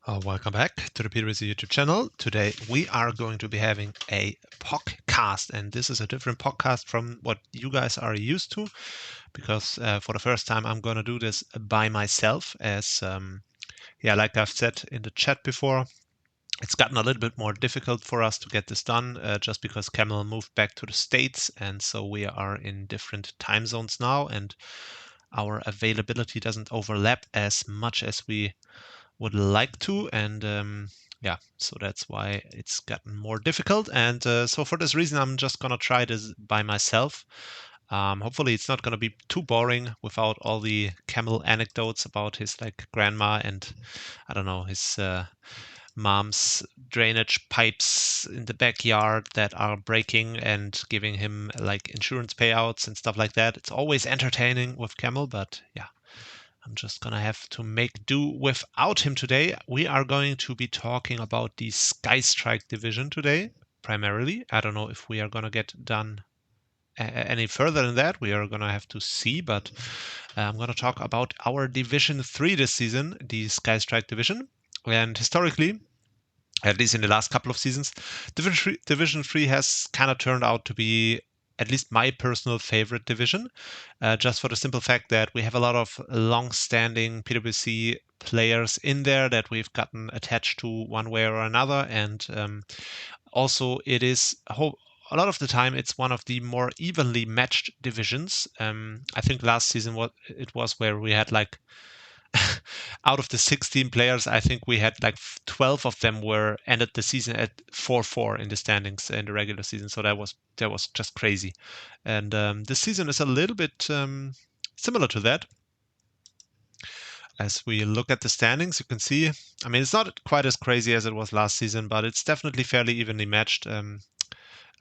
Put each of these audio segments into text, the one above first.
Welcome back to the PWC YouTube channel. Today we are going to be having a podcast, and this is a different podcast from what you guys are used to, because for the first time I'm going to do this by myself. Like I've said in the chat before, it's gotten a little bit more difficult for us to get this done, just because Camel moved back to the States, and so we are in different time zones now, and our availability doesn't overlap as much as we would like to, and so that's why it's gotten more difficult. And so for this reason, I'm just gonna try this by myself. Hopefully it's not gonna be too boring without all the Camel anecdotes about his like grandma and I don't know, his mom's drainage pipes in the backyard that are breaking and giving him like insurance payouts and stuff like that. It's always entertaining with Camel, but yeah, I'm just gonna have to make do without him today. We are going to be talking about the Skystrike Division today, primarily. I don't know if we are gonna get done any further than that. We are gonna have to see, but I'm gonna talk about our Division 3 this season, the Skystrike Division. And historically, at least in the last couple of seasons, Division 3 has kind of turned out to be at least my personal favorite division, just for the simple fact that we have a lot of long-standing PWC players in there that we've gotten attached to one way or another, and also it is a lot of the time it's one of the more evenly matched divisions. I think last season it was where we had like out of the 16 players, I think we had like 12 of them were ended the season at 4-4 in the standings in the regular season. So that was just crazy. And this season is a little bit similar to that. As we look at the standings, you can see, I mean, it's not quite as crazy as it was last season, but it's definitely fairly evenly matched. A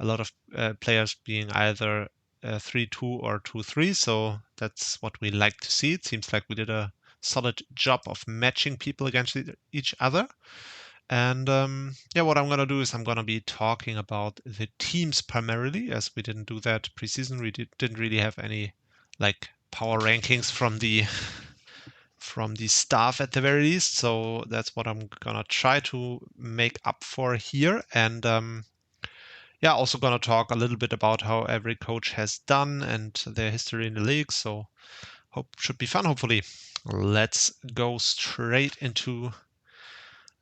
lot of players being either 3-2 or 2-3. So that's what we like to see. It seems like we did a solid job of matching people against each other. And what I'm going to do is I'm going to be talking about the teams primarily, as we didn't do that preseason. We didn't really have any like power rankings from the staff at the very least. So that's what I'm going to try to make up for here. And also going to talk a little bit about how every coach has done and their history in the league. So should be fun, hopefully. Let's go straight into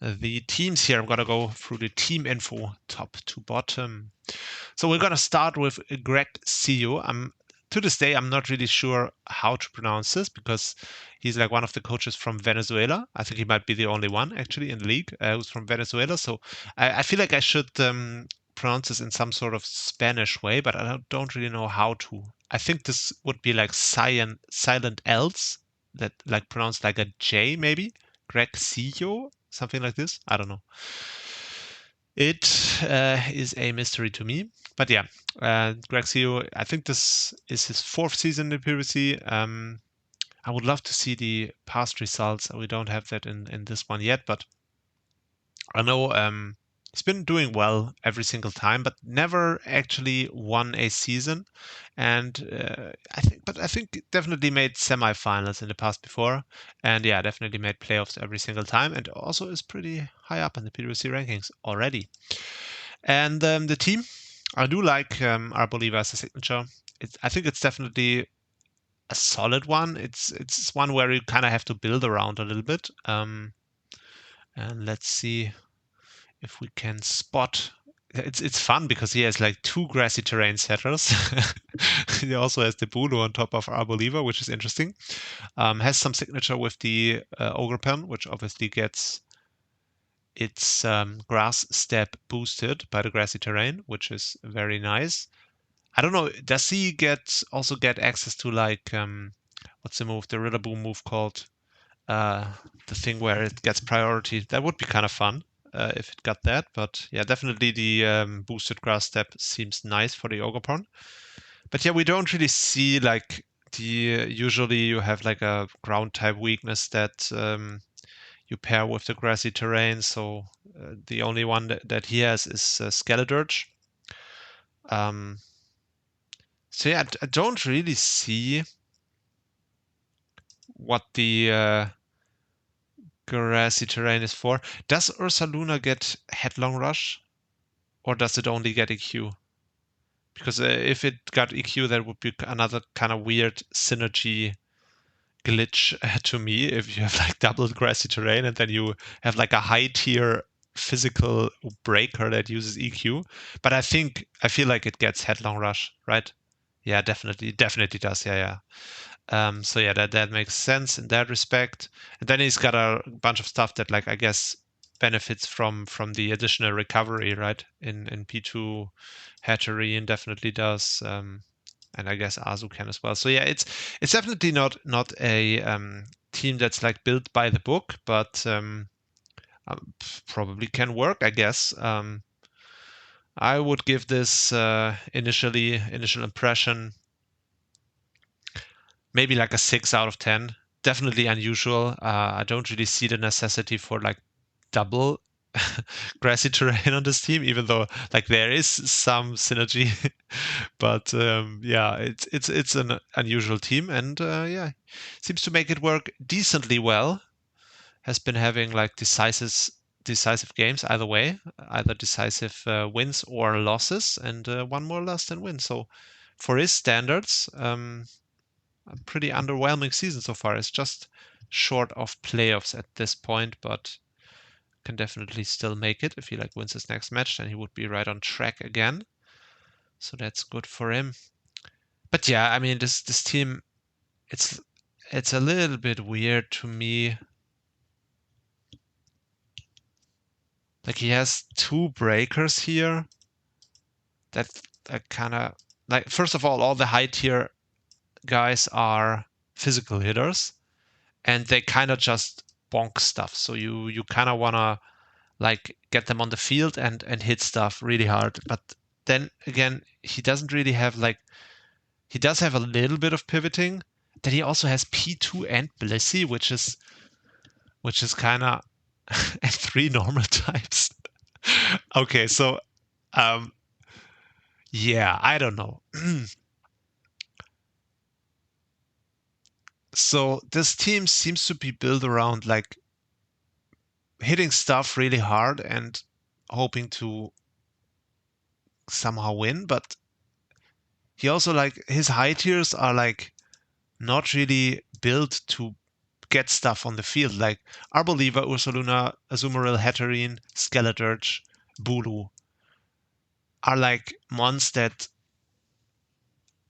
the teams here. I'm going to go through the team info top to bottom. So we're going to start with Greg Sio. To this day, I'm not really sure how to pronounce this because he's like one of the coaches from Venezuela. I think he might be the only one actually in the league who's from Venezuela. So I feel like I should pronounce this in some sort of Spanish way, but I don't really know how to. I think this would be like silent L's that like pronounced like a J maybe. Grexillo, something like this. I don't know. It is a mystery to me. But yeah, Grexillo, I think this is his 4th season in the PWC. I would love to see the past results. We don't have that in this one yet, but I know he's been doing well every single time, but never actually won a season. And I think definitely made semifinals in the past before, and yeah, definitely made playoffs every single time, and also is pretty high up in the PWC rankings already. And the team, I do like Arboliva as a signature. I think it's definitely a solid one. It's one where you kind of have to build around a little bit. And let's see if we can spot. It's fun because he has like 2 grassy terrain setters. He also has the Bulu on top of Arboliva, which is interesting. Has some signature with the Ogre Pen, which obviously gets its grass step boosted by the grassy terrain, which is very nice. I don't know, does he also get access to like what's the move, the Rillaboom move called? The thing where it gets priority. That would be kind of fun if it got that. But yeah, definitely the boosted grass step seems nice for the Ogre. But yeah, we don't really see like usually you have like a ground type weakness that you pair with the grassy terrain. So the only one that he has is Skeledirge. So yeah, I don't really see what the Grassy terrain is 4. Does Ursaluna get Headlong Rush? Or does it only get EQ? Because if it got EQ, that would be another kind of weird synergy glitch to me. If you have like double grassy terrain and then you have like a high tier physical breaker that uses EQ. But I feel like it gets Headlong Rush, right? Yeah, definitely does. Yeah. So yeah, that makes sense in that respect. And then he's got a bunch of stuff that, like, I guess benefits from the additional recovery, right? In P2, Hatterene definitely does, and I guess Azu can as well. So yeah, it's definitely not a team that's like built by the book, but probably can work, I guess. I would give this initial impression maybe like a 6 out of 10. Definitely unusual. I don't really see the necessity for like double grassy terrain on this team, even though like there is some synergy. But yeah, it's an unusual team, and yeah, seems to make it work decently well. Has been having like decisive games either way, either decisive wins or losses, and one more loss than win. So for his standards, a pretty underwhelming season so far. It's just short of playoffs at this point, but can definitely still make it. If he like wins his next match, then he would be right on track again. So that's good for him. But yeah, I mean, this team, it's a little bit weird to me. Like, he has 2 breakers here that kind of like, first of all the high tier guys are physical hitters, and they kind of just bonk stuff. So you kind of want to like get them on the field and hit stuff really hard. But then again, he doesn't really have like, he does have a little bit of pivoting. Then he also has P2 and Blissey, which is kind of and 3 normal types. Okay, so yeah, I don't know. So this team seems to be built around like hitting stuff really hard and hoping to somehow win, but he also like, his high tiers are like not really built to get stuff on the field. Like Arboliva, Ursaluna, Azumarill, Hatterene, Skeledirge, Bulu are like mons that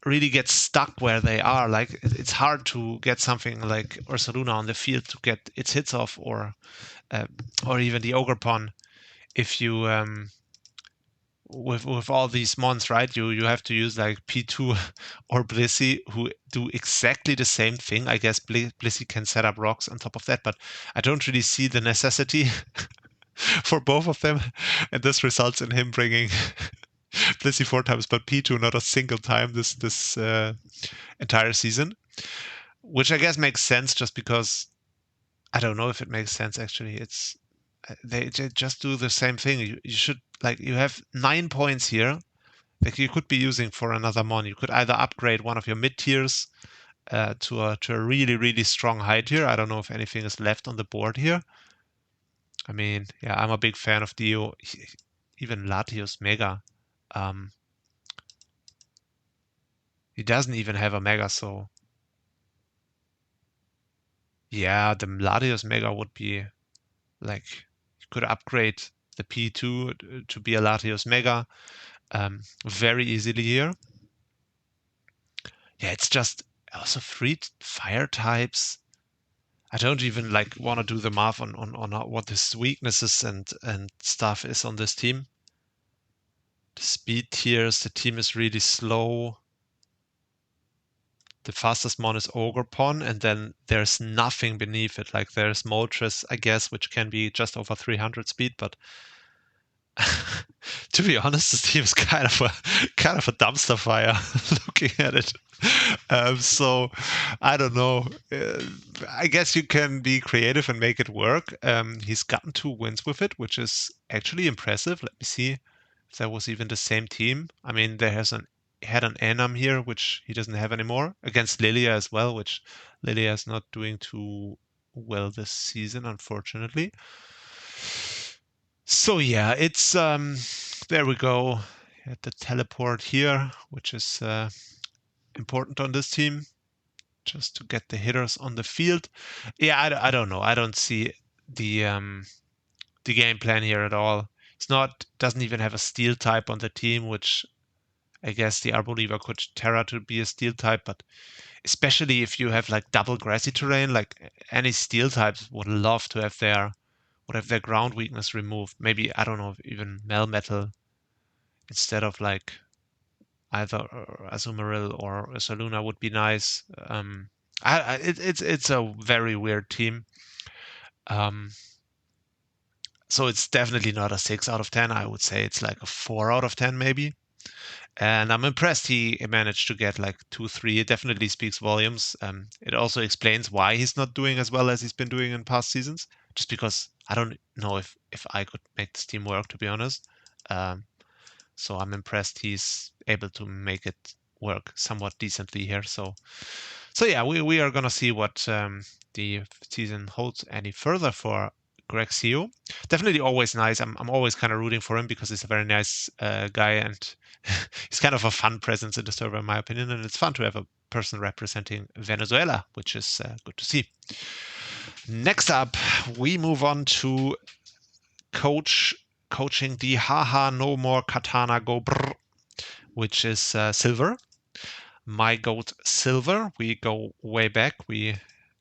really get stuck where they are. Like, it's hard to get something like Ursaluna on the field to get its hits off, or even the Ogrepon. If you with all these mons, right? You have to use like P2 or Blissey, who do exactly the same thing. I guess Blissey can set up rocks on top of that, but I don't really see the necessity for both of them, and this results in him bringing Blissey 4 times, but P2 not a single time this entire season, which I guess makes sense, just because I don't know if it makes sense actually. It's they just do the same thing. You should, like, you have 9 points here that you could be using for another mon. You could either upgrade one of your mid tiers to a really strong high tier. I don't know if anything is left on the board here. I mean, yeah, I'm a big fan of Dio, even Latios Mega. He doesn't even have a Mega, so yeah, the Latios Mega would be like, you could upgrade the P2 to be a Latios Mega very easily here. Yeah, it's just also 3 fire types. I don't even like want to do the math on what his weaknesses and stuff is on this team. The speed tiers, the team is really slow. The fastest mon is Ogrepon, and then there's nothing beneath it. Like, there's Moltres, I guess, which can be just over 300 speed, but to be honest, this team is kind of a dumpster fire looking at it. So I don't know. I guess you can be creative and make it work. He's gotten 2 wins with it, which is actually impressive. Let me see if that was even the same team. I mean, had an Enam here, which he doesn't have anymore, against Lilia as well, which Lilia is not doing too well this season, unfortunately. So yeah, it's there we go at the teleport here, which is important on this team, just to get the hitters on the field. Yeah, I don't know. I don't see the game plan here at all. It's not doesn't even have a steel type on the team, which I guess the Arboliva could Terra to be a steel type, but especially if you have like double grassy terrain, like any steel types would have their ground weakness removed. Maybe I don't know, even Melmetal instead of like either Azumarill or Saluna would be nice. It's a very weird team. So it's definitely not a 6 out of 10. I would say it's like a 4 out of 10 maybe. And I'm impressed he managed to get like 2, 3. It definitely speaks volumes. It also explains why he's not doing as well as he's been doing in past seasons. Just because I don't know if I could make this team work, to be honest. Um, so I'm impressed he's able to make it work somewhat decently here. So yeah, we are gonna see what the season holds any further for Grexio. Definitely always nice. I'm always kind of rooting for him because he's a very nice guy and he's kind of a fun presence in the server, in my opinion. And it's fun to have a person representing Venezuela, which is good to see. Next up, we move on to coaching the Haha No More Katana Go Brr, which is Silver. My goat Silver. We go way back. We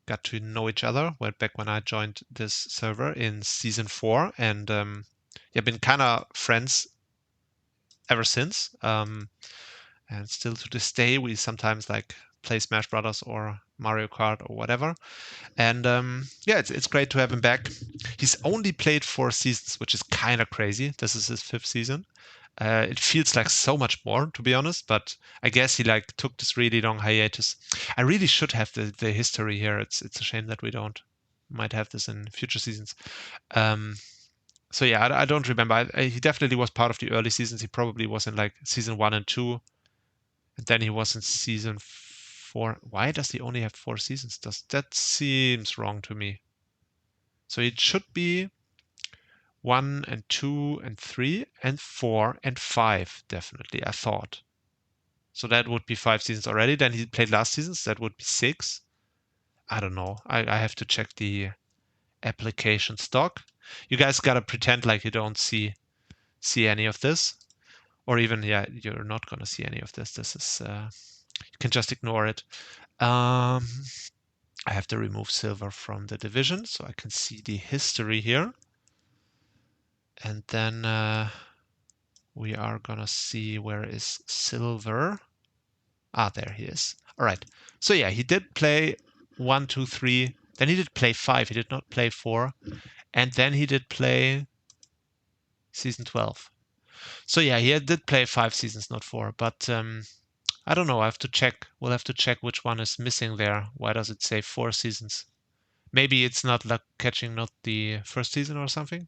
got to know each other way back when I joined this server in season 4, and yeah, been kind of friends ever since. And still to this day, we sometimes like play Smash Brothers or Mario Kart or whatever. And yeah, it's great to have him back. He's only played 4 seasons, which is kind of crazy. This is his 5th season. It feels like so much more, to be honest, but I guess he like took this really long hiatus. I really should have the history here. It's a shame that we don't. Might have this in future seasons. So yeah, I don't remember. He definitely was part of the early seasons. He probably was in like season 1 and 2, and then he was in season 4. Why does he only have 4 seasons? That seems wrong to me. So it should be 1 and 2 and 3 and 4 and 5, definitely, I thought. So that would be 5 seasons already. Then he played last season, so that would be 6. I don't know. I have to check the application stock. You guys gotta pretend like you don't see any of this. Or even, yeah, you're not gonna see any of this. This is, you can just ignore it. I have to remove Silver from the division so I can see the history here. And then we are gonna see where is Silver. Ah, there he is. All right. So yeah, he did play 1, 2, 3. Then he did play 5. He did not play 4. And then he did play season 12. So yeah, he did play 5 seasons, not 4. But I don't know. I have to check. We'll have to check which one is missing there. Why does it say 4 seasons? Maybe it's not like catching not the first season or something.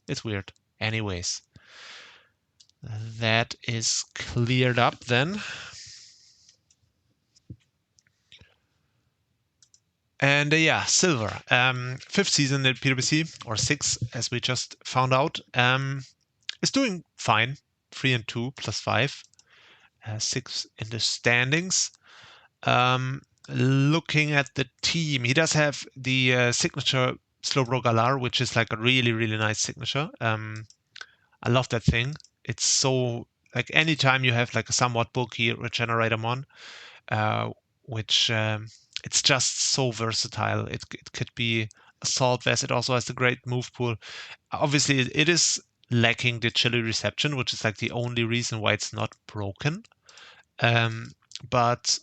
It's weird. Anyways, that is cleared up then. And yeah, Silver, 5th season in PWC, or 6, as we just found out, is doing fine. 3 and 2 plus 5, 6 in the standings. Looking at the team, he does have the signature Slowbro Galar, which is like a really, really nice signature. I love that thing. It's so, like, anytime you have like a somewhat bulky Regenerator mon, which it's just so versatile. It could be Assault Vest. It also has a great move pool. Obviously, it is lacking the chili reception, which is like the only reason why it's not broken. But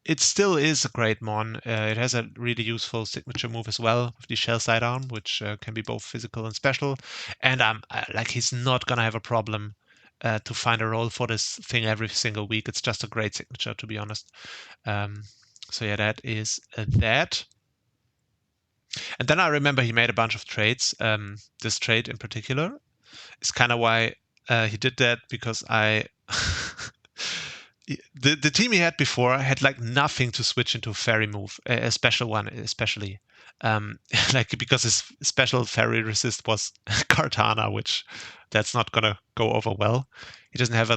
it still is a great mon. It has a really useful signature move as well with the shell sidearm, which can be both physical and special. And like, he's not gonna have a problem to find a role for this thing every single week. It's just a great signature, to be honest. So yeah, that is that. And then I remember he made a bunch of trades. This trade in particular is kind of why he did that, because I the team he had before had like nothing to switch into a fairy move, a special one especially. like because his special fairy resist was Kartana, which that's not gonna go over well. He doesn't have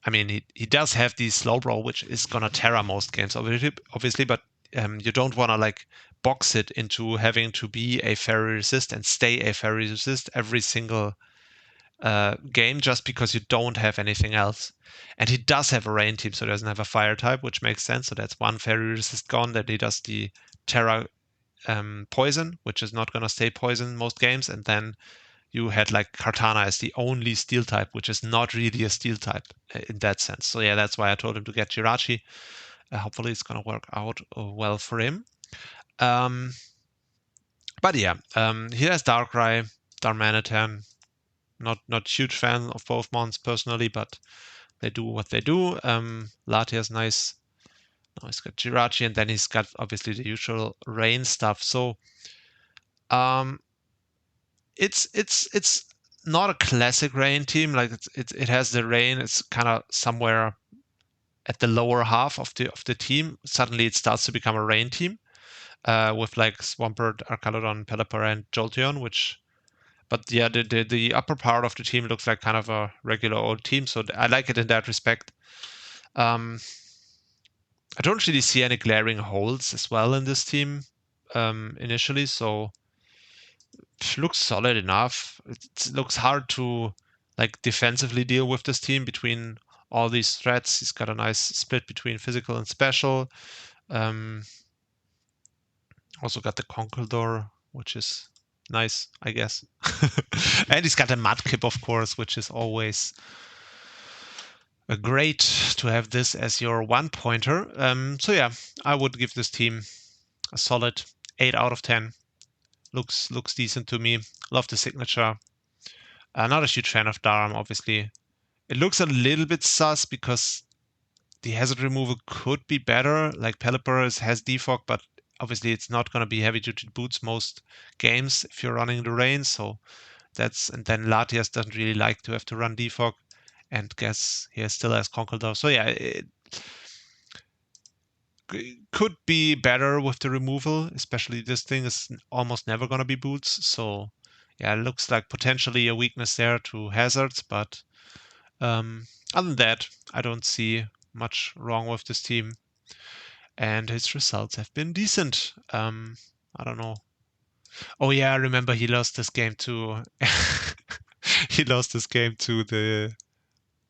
I mean, he does have the slow roll, which is gonna terra most games, obviously, but you don't want to like box it into having to be a fairy resist and stay a fairy resist every single game just because you don't have anything else. And he does have a rain team, so he doesn't have a fire type, which makes sense. So that's one fairy resist gone. That he does the terra poison, which is not gonna stay poison most games, and then you had like Kartana as the only steel type, which is not really a steel type in that sense. So yeah, that's why I told him to get Jirachi. Hopefully it's gonna work out well for him. But yeah, he has Darkrai, Darmanitan. Not huge fan of both mons personally, but they do what they do. Latia's nice. Now he's got Jirachi, and then he's got obviously the usual rain stuff. So it's not a classic rain team. Like it has the rain. It's kind of somewhere at the lower half of the team. Suddenly it starts to become a rain team with like Swampert, Arcalodon, Pelipper, and Jolteon. But yeah, the upper part of the team looks like kind of a regular old team. So I like it in that respect. I don't really see any glaring holes as well in this team initially. So looks solid enough. It looks hard to like defensively deal with this team between all these threats. He's got a nice split between physical and special. Also got the Conkeldurr, which is nice, I guess. And he's got a Mudkip, of course, which is always great to have this as your one pointer. So yeah, I would give this team a solid 8 out of 10. Looks decent to me. Love the signature. Not a huge fan of Daram, obviously. It looks a little bit sus because the hazard removal could be better. Like Pelipper has defog, but obviously it's not going to be heavy duty boots most games if you're running the rain. So and then Latias doesn't really like to have to run defog, and guess he still has Conkeldurr. So yeah, it could be better with the removal, especially this thing is almost never going to be boots. So yeah, it looks like potentially a weakness there to hazards, but other than that, I don't see much wrong with this team. And his results have been decent. I don't know. Oh yeah, I remember he lost this game to he lost this game to the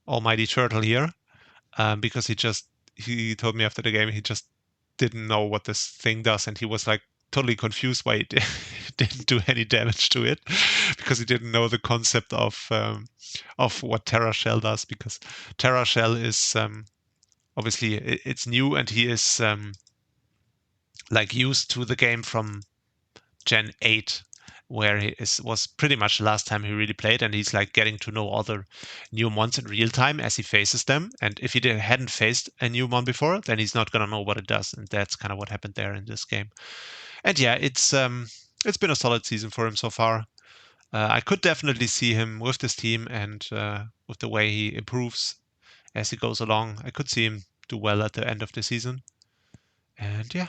Almighty Turtle here. Because he told me after the game he just didn't know what this thing does, and he was like totally confused why he didn't do any damage to it because he didn't know the concept of what Terra Shell does, because Terra Shell is obviously it's new, and he is like used to the game from Gen 8, where was pretty much the last time he really played, and he's like getting to know all the new mons in real time as he faces them. And if he hadn't faced a new mon before, then he's not gonna know what it does, and that's kind of what happened there in this game. And yeah, it's been a solid season for him so far. I could definitely see him with this team, and with the way he improves as he goes along, I could see him do well at the end of the season. And yeah,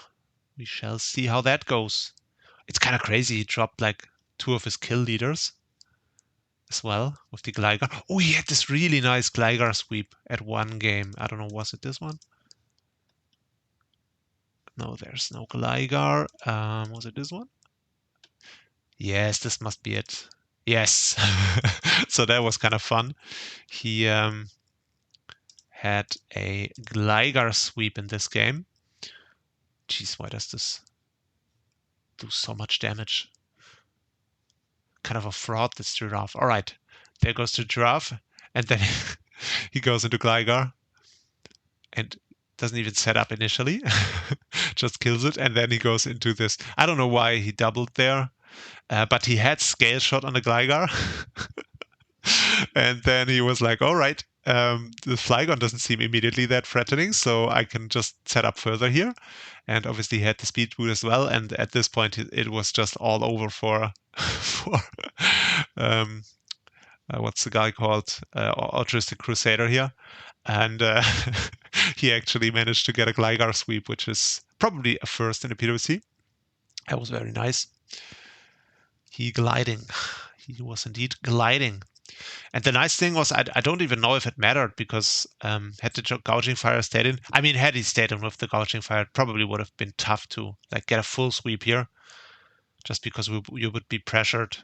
we shall see how that goes. It's kind of crazy. He dropped like 2 of his kill leaders as well with the Gligar. Oh, he had this really nice Gligar sweep at one game. I don't know, was it this one? No, there's no Gligar. Was it this one? Yes, this must be it. Yes. So that was kind of fun. He had a Gligar sweep in this game. Jeez, why does this do so much damage? Kind of a fraud, this Giraffe. All right, there goes the Giraffe, and then he goes into Gligar and doesn't even set up initially, just kills it, and then he goes into this. I don't know why he doubled there, but he had Scale Shot on the Gligar, and then he was like, all right, the Flygon doesn't seem immediately that threatening, so I can just set up further here. And obviously he had the speed boot as well, and at this point it was just all over for what's the guy called? Altruistic Crusader here. And he actually managed to get a Gligar sweep, which is probably a first in the PWC. That was very nice. He gliding. He was indeed gliding. And the nice thing was, I don't even know if it mattered because had the gouging fire stayed in, I mean, had he stayed in with the gouging fire, it probably would have been tough to like get a full sweep here, just because you would be pressured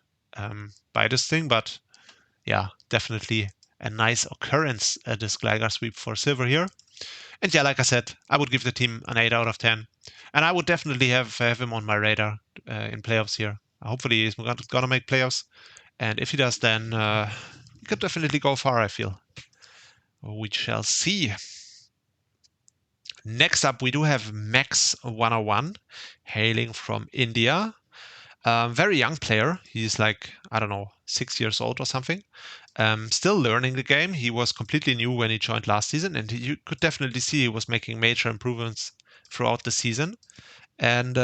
by this thing. But yeah, definitely a nice occurrence, this Gligar sweep for Silver here. And yeah, like I said, I would give the team an 8 out of 10. And I would definitely have him on my radar in playoffs here. Hopefully he's gonna make playoffs. And if he does, then he could definitely go far, I feel. We shall see. Next up, we do have Max 101, hailing from India. Very young player. He's like, I don't know, 6 years old or something. Still learning the game. He was completely new when he joined last season, and you could definitely see he was making major improvements throughout the season. And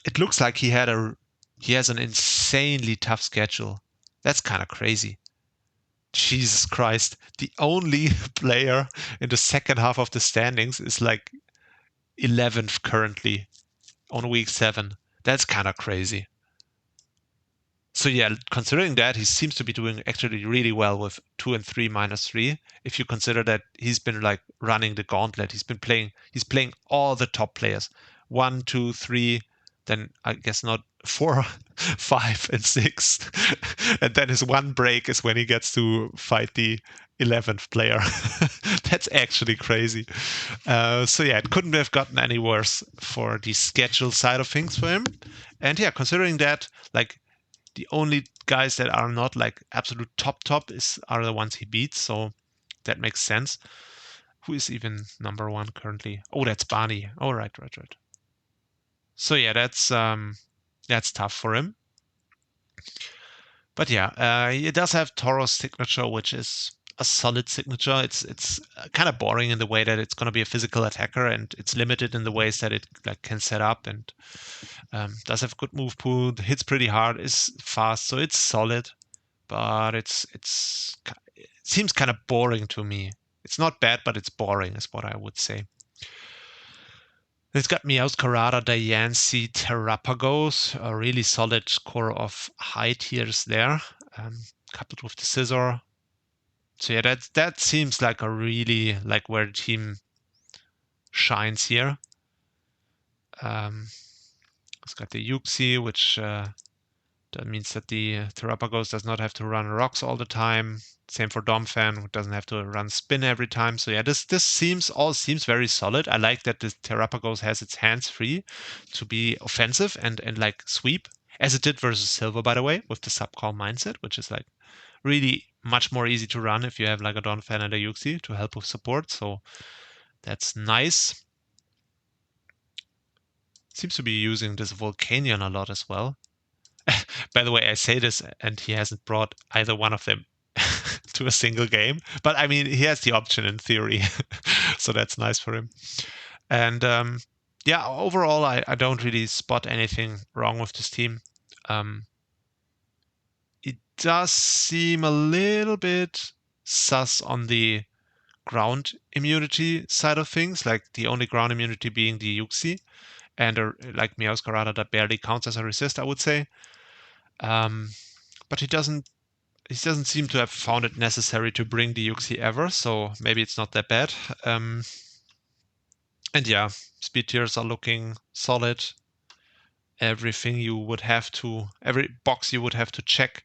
it looks like he has an insanely tough schedule. That's kind of crazy. Jesus Christ. The only player in the second half of the standings is like 11th currently on week 7. That's kind of crazy. So yeah, considering that, he seems to be doing actually really well with 2 and 3 -3. If you consider that he's been like running the gauntlet, he's playing all the top players. 1, 2, 3, then I guess not 4, 5, and 6. And then his one break is when he gets to fight the 11th player. That's actually crazy. So yeah, it couldn't have gotten any worse for the schedule side of things for him. And yeah, considering that, like, the only guys that are not like absolute top are the ones he beats, so that makes sense. Who is even number 1 currently? Oh, that's Barney. Oh, right. So yeah, that's tough for him. But yeah, he does have Toro's signature, which is a solid signature. It's kind of boring in the way that it's going to be a physical attacker, and it's limited in the ways that it like can set up, and does have good move pool, hits pretty hard, is fast, so it's solid. But it seems kind of boring to me. It's not bad, but it's boring, is what I would say. It's got Meowscarada, Diancie, Terrapagos, a really solid core of high tiers there, coupled with the Scizor. So yeah, that seems like a really like where the team shines here. It's got the Uxie, which that means that the Terrapagos does not have to run rocks all the time. Same for Domfan, who doesn't have to run spin every time. So yeah, this seems very solid. I like that the Terrapagos has its hands free to be offensive and like sweep, as it did versus Silver, by the way, with the subcall mindset, which is like really much more easy to run if you have like a Donphan and a Uxie to help with support. So that's nice. Seems to be using this Volcanion a lot as well. By the way, I say this, and he hasn't brought either one of them to a single game. But I mean, he has the option in theory, so that's nice for him. And yeah, overall, I don't really spot anything wrong with this team. It does seem a little bit sus on the ground immunity side of things, like the only ground immunity being the Uxie, and like Meowscarada that barely counts as a resist, I would say. But he doesn't seem to have found it necessary to bring the Uxie ever, so maybe it's not that bad. And yeah, speed tiers are looking solid. Every box you would have to check.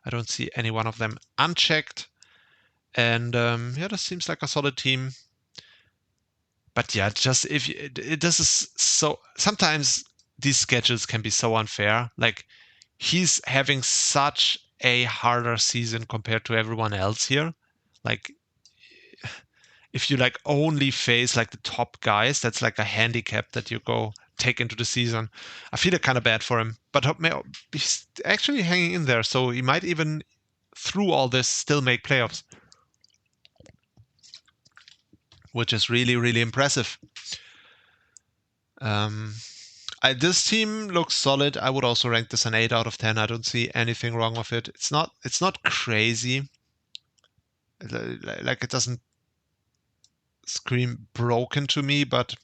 I don't see any one of them unchecked. And yeah, this seems like a solid team. But yeah, just this is so, sometimes these schedules can be so unfair. Like, he's having such a harder season compared to everyone else here. Like, if you like only face like the top guys, that's like a handicap that you go take into the season. I feel it kind of bad for him, but he's actually hanging in there, so he might even through all this still make playoffs, which is really, really impressive. This team looks solid. I would also rank this an 8 out of 10. I don't see anything wrong with it. It's not crazy. Like, it doesn't scream broken to me, but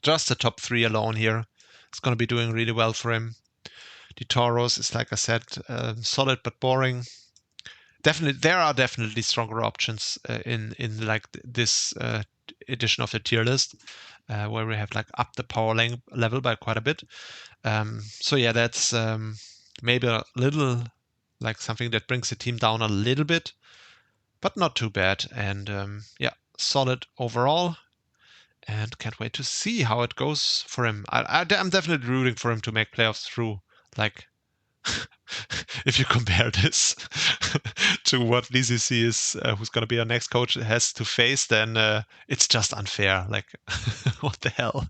just the top 3 alone here It's going to be doing really well for him. The Tauros is, like I said, solid but boring. Definitely, there are definitely stronger options in like this edition of the tier list, where we have like up the power level by quite a bit. So yeah, that's maybe a little like something that brings the team down a little bit, but not too bad. And yeah, solid overall. And can't wait to see how it goes for him. I'm definitely rooting for him to make playoffs through. Like, if you compare this to what VCC is, who's going to be our next coach, has to face, then it's just unfair. Like, what the hell?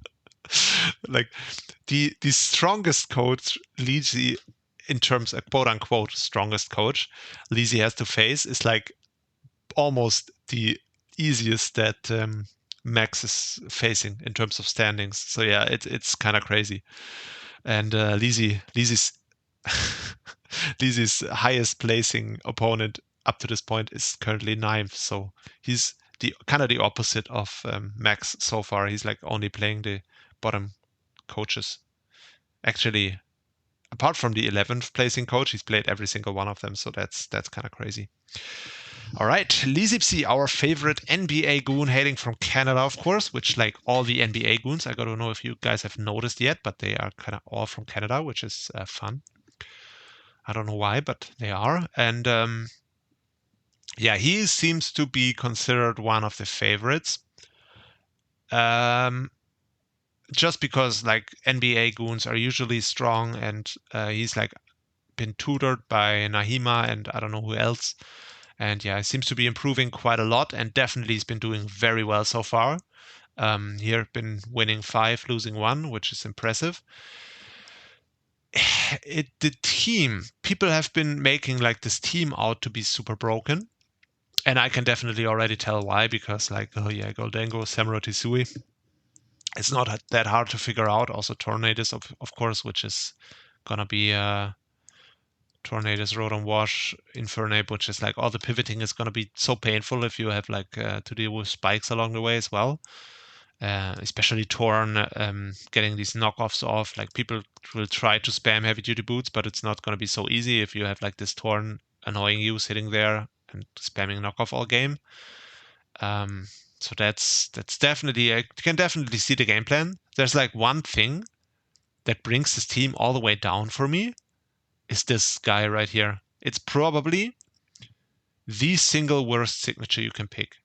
Like, the strongest coach, Lizzie, in terms of quote unquote strongest coach, Lizzie has to face is like almost the easiest that Max is facing in terms of standings. So yeah, it's kind of crazy. And Lizzie's Lizzie's highest placing opponent up to this point is currently ninth. So he's the kind of the opposite of Max so far. He's like only playing the bottom coaches. Actually, apart from the 11th placing coach, he's played every single one of them. So that's kind of crazy. All right, Lizipsi, our favorite NBA goon, hailing from Canada, of course, which like all the NBA goons, I got to know if you guys have noticed yet, but they are kind of all from Canada, which is fun. I don't know why, but they are. And yeah, he seems to be considered one of the favorites. Just because like NBA goons are usually strong, and he's like been tutored by Nahima and I don't know who else. And yeah, he seems to be improving quite a lot, and definitely he's been doing very well so far. Here, been winning 5, losing 1, which is impressive. The team, people have been making like this team out to be super broken. And I can definitely already tell why, because like, oh yeah, Goldango, Samuro Tisui. It's not that hard to figure out. Also Tornadus, of course, which is gonna be Tornadus, Rotom Wash, Infernape, which is like all the pivoting is gonna be so painful if you have like to deal with spikes along the way as well. Especially Torn, getting these knockoffs off. Like people will try to spam heavy duty boots, but it's not gonna be so easy if you have like this Torn annoying you sitting there and spamming knockoff all game. So that's definitely, I can definitely see the game plan. There's like one thing that brings this team all the way down for me is this guy right here. It's probably the single worst signature you can pick,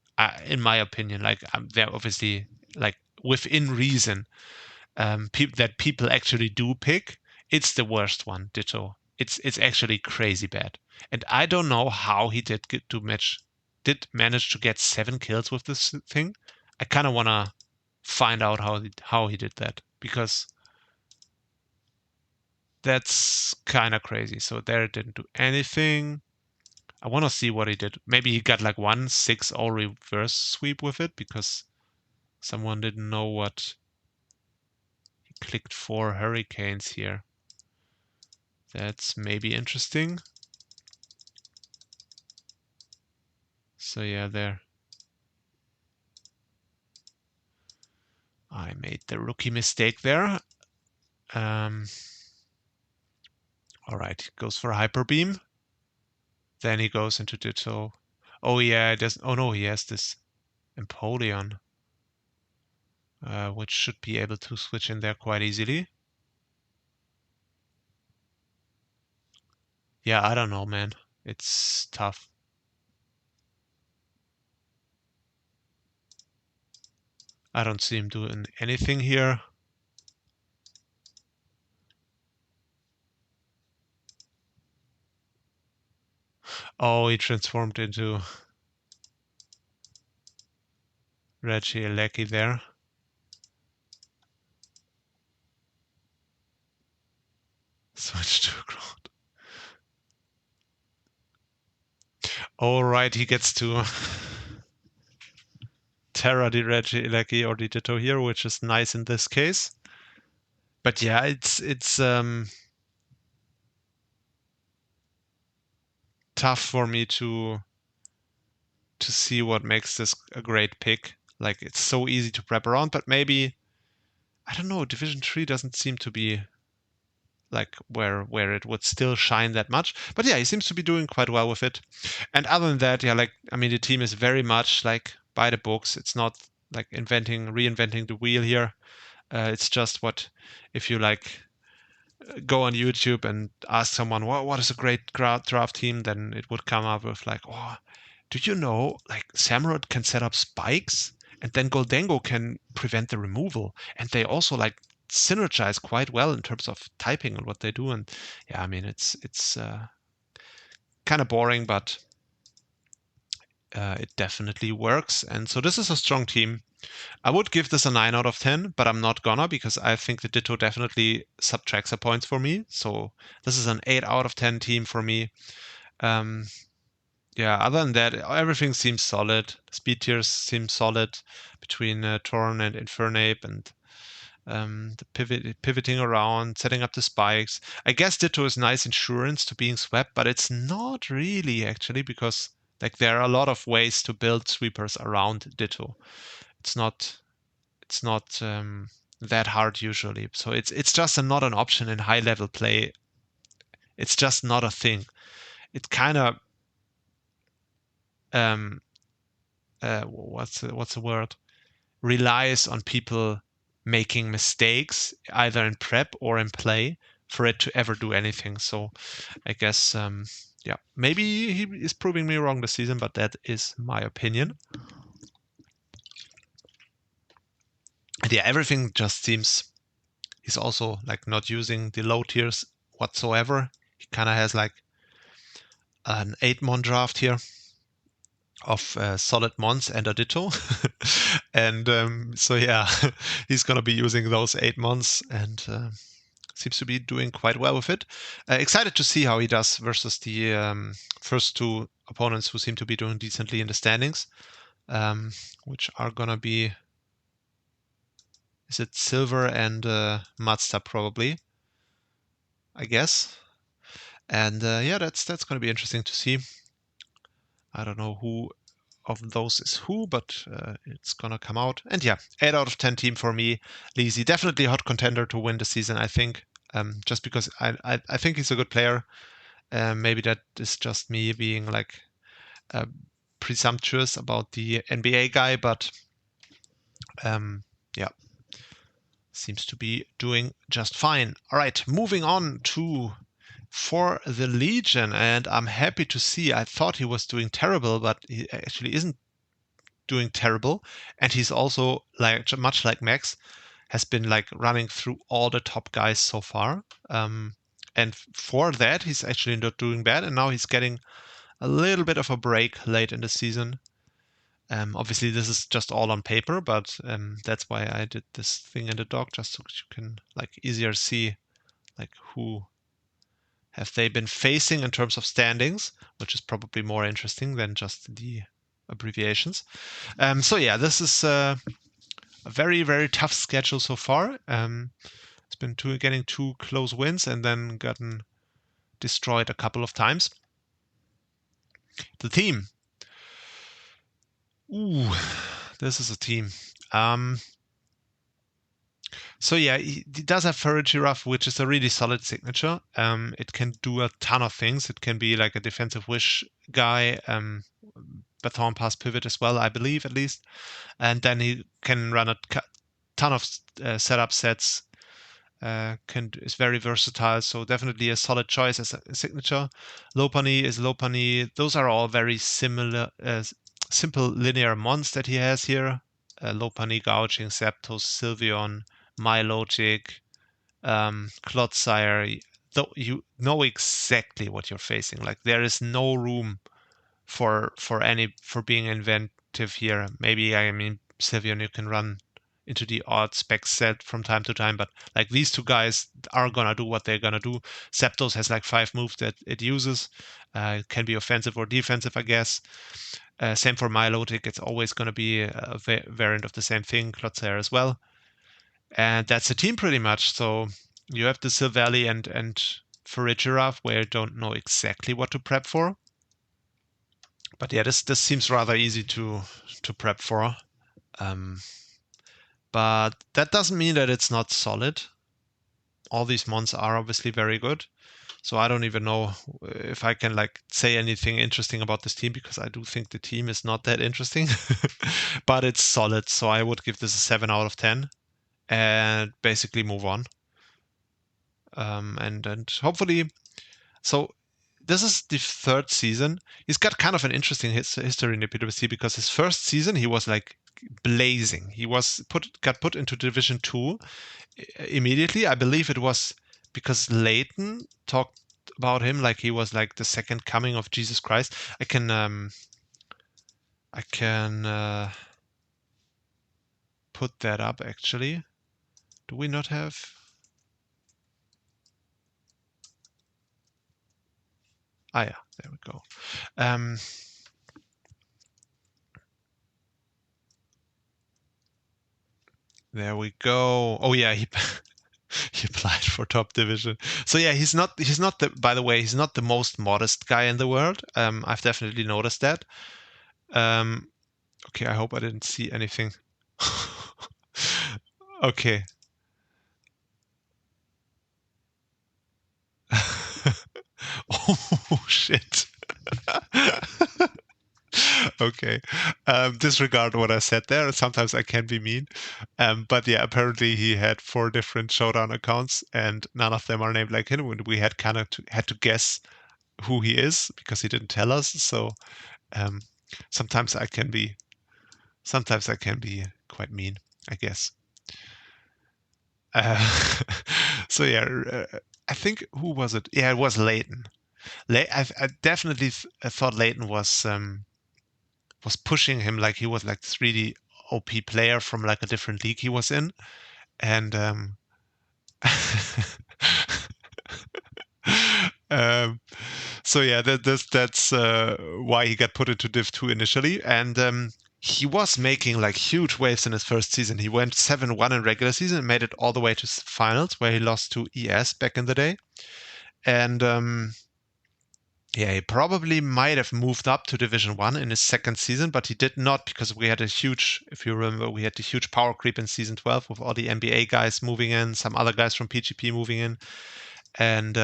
in my opinion. Like they're obviously like within reason, that people actually do pick. It's the worst one, Ditto. It's actually crazy bad, and I don't know how he did manage to get 7 kills with this thing. I kind of want to find out how he did that, because that's kind of crazy. So there it didn't do anything. I want to see what he did. Maybe he got like 1-6-0 reverse sweep with it, because someone didn't know what he clicked 4 hurricanes here. That's maybe interesting. So yeah, there. I made the rookie mistake there. All right, goes for Hyper Beam. Then he goes into Ditto. Oh yeah, it doesn't. Oh no, he has this Empoleon, which should be able to switch in there quite easily. Yeah, I don't know, man. It's tough. I don't see him doing anything here. Oh, he transformed into Regieleki there. Switch to ground. All right, he gets to Terra the Regieleki or the Ditto here, which is nice in this case. But yeah, it's tough for me to see what makes this a great pick. Like, it's so easy to prep around, but maybe I don't know, Division 3 doesn't seem to be like where it would still shine that much. But yeah, he seems to be doing quite well with it. And other than that, yeah, like I mean, the team is very much like by the books. It's not like reinventing the wheel here. It's just what if you like go on YouTube and ask someone what is a great draft team, then it would come up with like, oh, do you know like Samurott can set up spikes and then Goldengo can prevent the removal, and they also like synergize quite well in terms of typing and what they do. And yeah, I mean it's kind of boring, but it definitely works. And so this is a strong team. I would give this a 9 out of 10, but I'm not gonna because I think the Ditto definitely subtracts a points for me. So this is an 8 out of 10 team for me. Yeah, other than that, everything seems solid. Speed tiers seem solid between Torn and Infernape, and the pivoting around, setting up the spikes. I guess Ditto is nice insurance to being swept, but it's not really actually because like there are a lot of ways to build sweepers around Ditto. It's not that hard usually. So it's just not an option in high level play. It's just not a thing. It kind of what's the word? Relies on people making mistakes either in prep or in play for it to ever do anything. So I guess yeah, maybe he is proving me wrong this season, but that is my opinion. And yeah, everything just seems he's also like not using the low tiers whatsoever. He kind of has like an 8-mon draft here of solid mons and a ditto. And so yeah, he's gonna be using those 8 mons and seems to be doing quite well with it. Excited to see how he does versus the first two opponents who seem to be doing decently in the standings, which are gonna be, is it Silver and Mazda probably, I guess. And yeah, that's gonna be interesting to see. I don't know who of those is who, but it's gonna come out. And yeah, 8 out of 10 team for me. Leezy, definitely a hot contender to win the season, I think. Just because I think he's a good player. Maybe that is just me being like presumptuous about the NBA guy, but yeah, seems to be doing just fine. All right, moving on to for the Legion, and I'm happy to see. I thought he was doing terrible, but he actually isn't doing terrible, and he's also like much like Max has been like running through all the top guys so far. And for that, he's actually not doing bad, and now he's getting a little bit of a break late in the season. Obviously, this is just all on paper, but that's why I did this thing in the doc, just so you can like easier see like who have they been facing in terms of standings, which is probably more interesting than just the abbreviations. So yeah, this is a very, very tough schedule so far. It's been getting 2 close wins and then gotten destroyed a couple of times. The team. Ooh, this is a team. So yeah, he does have Furry Giraffe, which is a really solid signature. It can do a ton of things. It can be like a defensive wish guy, baton pass pivot as well, I believe at least. And then he can run a ton of setup sets. Is very versatile, so definitely a solid choice as a signature. Lopunny is Lopunny. Those are all very similar, simple linear mons that he has here. Lopunny, Gouging, Zapdos, Sylveon, Milotic, Clodsire. Though you know exactly what you're facing. Like there is no room for being inventive here. Maybe I mean Sylveon you can run into the odd spec set from time to time, but like these two guys are gonna do what they're gonna do. Zapdos has like 5 moves that it uses. It can be offensive or defensive, I guess. Same for Milotic. It's always gonna be a variant of the same thing. Clodsire as well. And that's the team pretty much. So you have the Silvally and Farigiraf, where you don't know exactly what to prep for. But yeah, this seems rather easy to prep for. but that doesn't mean that it's not solid. All these mons are obviously very good. So I don't even know if I can like say anything interesting about this team, because I do think the team is not that interesting, but it's solid. So I would give this a 7 out of 10 and basically move on. And hopefully, so this is the third season. He's got kind of an interesting history in the PWC, because his first season he was like blazing. He got put into Division 2 immediately. I believe it was because Leighton talked about him like he was like the second coming of Jesus Christ. I can put that up actually. Do we not have? Ah yeah, there we go. There we go. Oh yeah, he he applied for top division. So yeah, he's not the, by the way, he's not the most modest guy in the world. I've definitely noticed that. Okay, I hope I didn't see anything. Okay. Oh shit. Okay. Disregard what I said there. Sometimes I can be mean. But yeah, apparently he had 4 different showdown accounts and none of them are named like him. And we had kind of had to guess who he is because he didn't tell us. So um, sometimes I can be quite mean, I guess. So yeah, I think, who was it? Yeah, it was Leighton. I definitely thought Leighton was pushing him like he was like this really OP player from like a different league he was in, and um, so yeah, that's why he got put into Div 2 initially, and he was making like huge waves in his first season. He went 7-1 in regular season and made it all the way to finals, where he lost to ES back in the day, and yeah, he probably might have moved up to Division 1 in his second season, but he did not, because we had a huge, if you remember, we had the huge power creep in season 12 with all the NBA guys moving in, some other guys from PGP moving in. And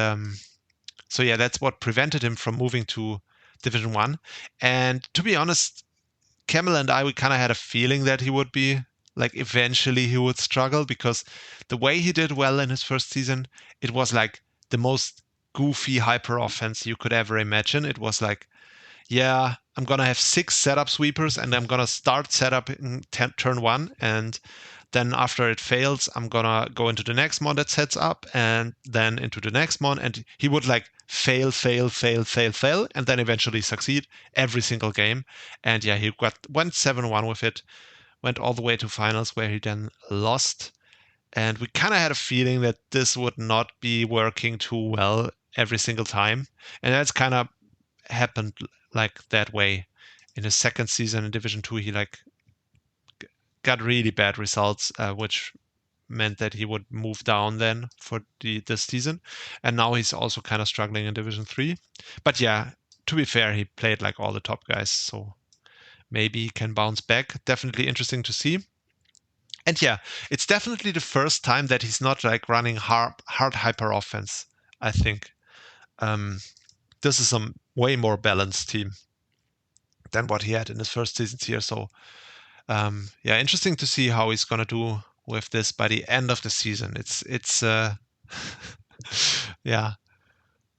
so, yeah, that's what prevented him from moving to Division 1. And to be honest, Camel and I, we kind of had a feeling that he would be, like, eventually he would struggle, because the way he did well in his first season, it was like the most goofy hyper offense you could ever imagine. It was like, yeah, I'm gonna have 6 setup sweepers and I'm gonna start setup in turn 1, and then after it fails, I'm gonna go into the next mon that sets up, and then into the next mon, and he would like fail, fail, fail, fail, fail, and then eventually succeed every single game. And yeah, he went 7-1 with it, went all the way to finals, where he then lost. And we kind of had a feeling that this would not be working too well every single time. And that's kind of happened like that way. In his second season in Division 2, he like got really bad results, which meant that he would move down then for this season. And now he's also kind of struggling in Division 3. But yeah, to be fair, he played like all the top guys, so maybe he can bounce back. Definitely interesting to see. And yeah, it's definitely the first time that he's not like running hard hyper offense, I think. This is a way more balanced team than what he had in his first seasons here. So yeah, interesting to see how he's gonna do with this by the end of the season. It's yeah,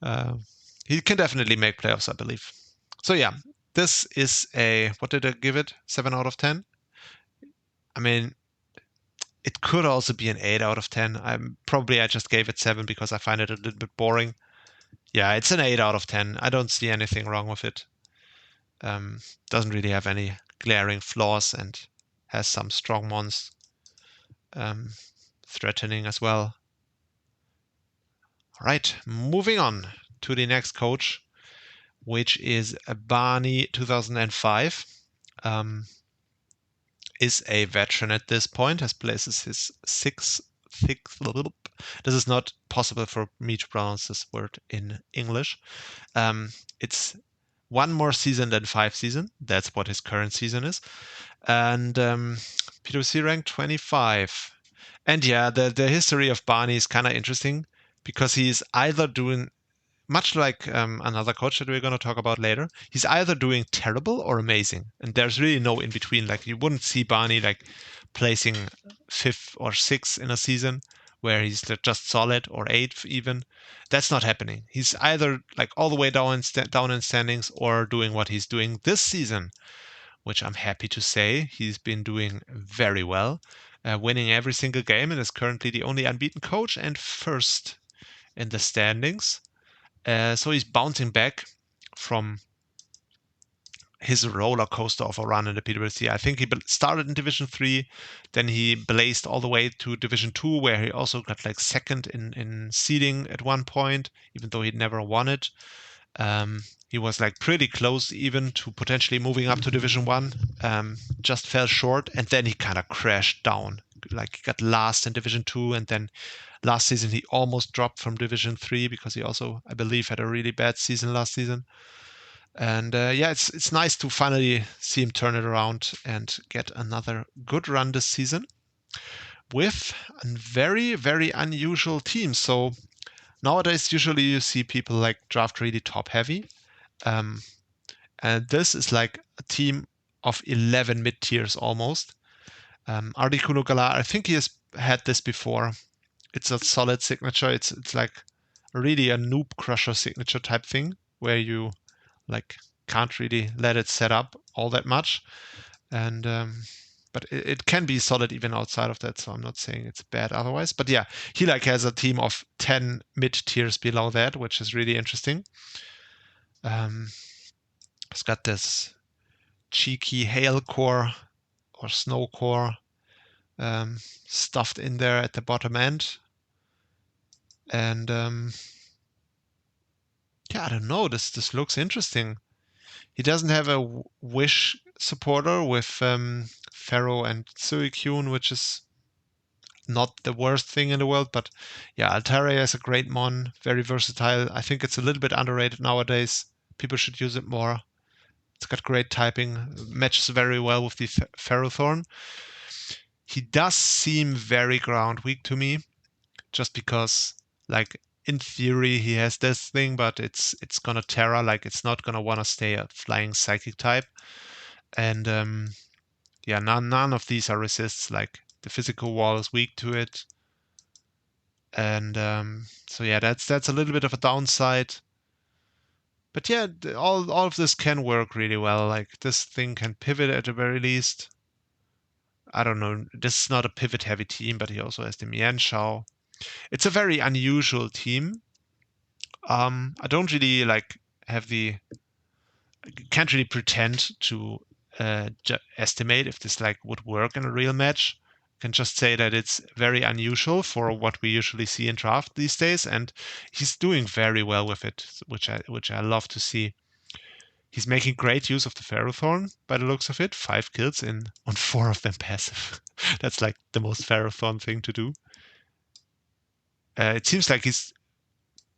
uh, he can definitely make playoffs, I believe. So yeah, this is a, what did I give it? 7 out of 10. I mean, it could also be an 8 out of 10. I just gave it 7 because I find it a little bit boring. Yeah, it's an 8 out of 10. I don't see anything wrong with it. Doesn't really have any glaring flaws and has some strong mons, threatening as well. All right, moving on to the next coach, which is Barney 2005. Is a veteran at this point, has places his sixth. This is not possible for me to pronounce this word in English. It's 1 more season than 5 season. That's what his current season is. And PWC rank 25. And yeah, the history of Barney is kind of interesting because he's either doing, much like another coach that we're going to talk about later, he's either doing terrible or amazing. And there's really no in between. Like, you wouldn't see Barney like placing 5th or 6th in a season where he's just solid, or 8th even. That's not happening. He's either like all the way down in standings, or doing what he's doing this season, which I'm happy to say he's been doing very well, winning every single game, and is currently the only unbeaten coach and first in the standings. So he's bouncing back from his roller coaster of a run in the PWC. I think he started in Division 3, then he blazed all the way to Division 2, where he also got like second in seeding at one point, even though he'd never won it. He was like pretty close even to potentially moving up to Division 1, just fell short, and then he kind of crashed down. Like, he got last in Division 2, and then last season he almost dropped from Division 3 because he also, I believe, had a really bad season last season. And yeah, it's nice to finally see him turn it around and get another good run this season with a very, very unusual team. So nowadays, usually you see people like draft really top heavy. And this is like a team of 11 mid tiers almost. Articuno Galar, I think he has had this before. It's a solid signature. It's like really a noob crusher signature type thing, where you like can't really let it set up all that much. And but it can be solid even outside of that, so I'm not saying it's bad otherwise. But yeah, he like has a team of 10 mid tiers below that, which is really interesting. It's got this cheeky hail core or snow core stuffed in there at the bottom end. And yeah, I don't know, this looks interesting. He doesn't have a Wish supporter with Pharaoh and Suicune, which is not the worst thing in the world. But yeah, Altaria is a great mon, very versatile. I think it's a little bit underrated nowadays. People should use it more. It's got great typing, matches very well with the Ferrothorn. He does seem very ground weak to me, just because, like, in theory he has this thing, but it's gonna Terra, like, it's not gonna want to stay a flying psychic type. And yeah, none of these are resists. Like, the physical wall is weak to it. And so yeah, that's a little bit of a downside. But yeah, all of this can work really well. Like, this thing can pivot at the very least. I don't know, this is not a pivot heavy team, but he also has the Mienshao. It's a very unusual team. I don't really like can't really pretend to estimate if this like would work in a real match. I can just say that it's very unusual for what we usually see in draft these days, and he's doing very well with it, which I love to see. He's making great use of the Ferrothorn by the looks of it. 5 kills on 4 of them passive. That's like the most Ferrothorn thing to do. It seems like he's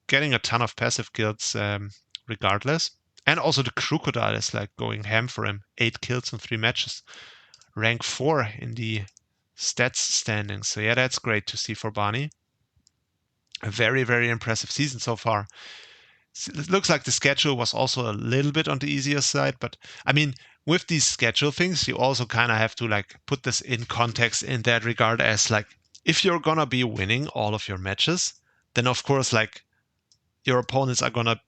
getting a ton of passive kills regardless. And also the Crocodile is like going ham for him. 8 kills in 3 matches. Rank 4 in the stats standings. So yeah, that's great to see for Barney. A very, very impressive season so far. It looks like the schedule was also a little bit on the easier side, but I mean, with these schedule things, you also kind of have to like put this in context in that regard, as like, if you're gonna be winning all of your matches, then of course, like, your opponents are gonna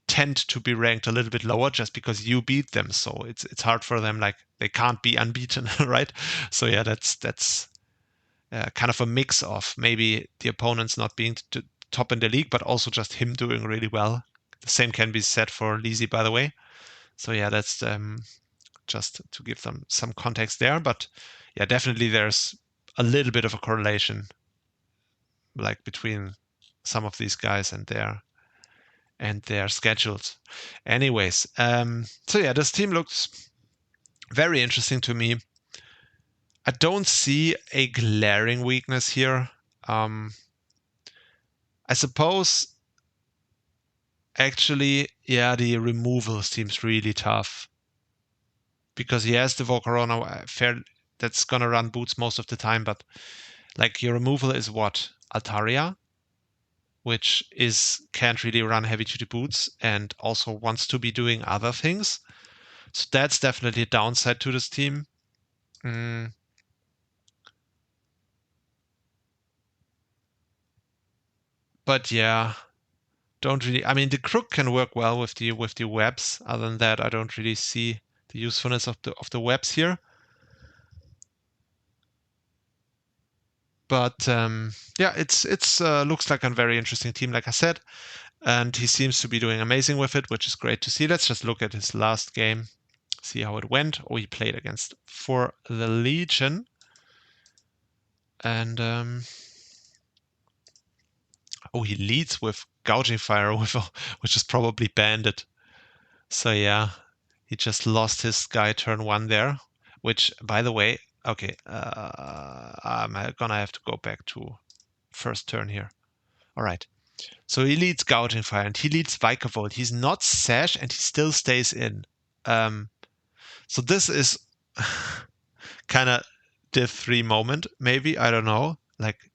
tend to be ranked a little bit lower just because you beat them. So it's hard for them. Like, they can't be unbeaten, right? So yeah, that's kind of a mix of maybe the opponents not being top in the league, but also just him doing really well. The same can be said for Lizzie, by the way. So yeah, that's just to give them some context there. But yeah, definitely there's a little bit of a correlation, like, between some of these guys and their schedules. Anyways, so yeah, this team looks very interesting to me. I don't see a glaring weakness here. I suppose, actually, yeah, the removal seems really tough, because he has the Volcarona that's gonna run boots most of the time, but like your removal is what? Altaria, which can't really run heavy duty boots and also wants to be doing other things. So that's definitely a downside to this team. But yeah, don't really. I mean, the crook can work well with the webs. Other than that, I don't really see the usefulness of the webs here. But yeah, it's looks like a very interesting team, like I said, and he seems to be doing amazing with it, which is great to see. Let's just look at his last game, see how it went. Oh, he played against for the Legion, and oh, he leads with Gouging Fire, which is probably banded. So yeah, he just lost his guy turn 1 there, which, by the way, okay, I'm gonna have to go back to first turn here. All right. So he leads Gouging Fire and he leads Vikavolt. He's not Sash and he still stays in. So this is kind of Div 3 moment, maybe. I don't know. Like,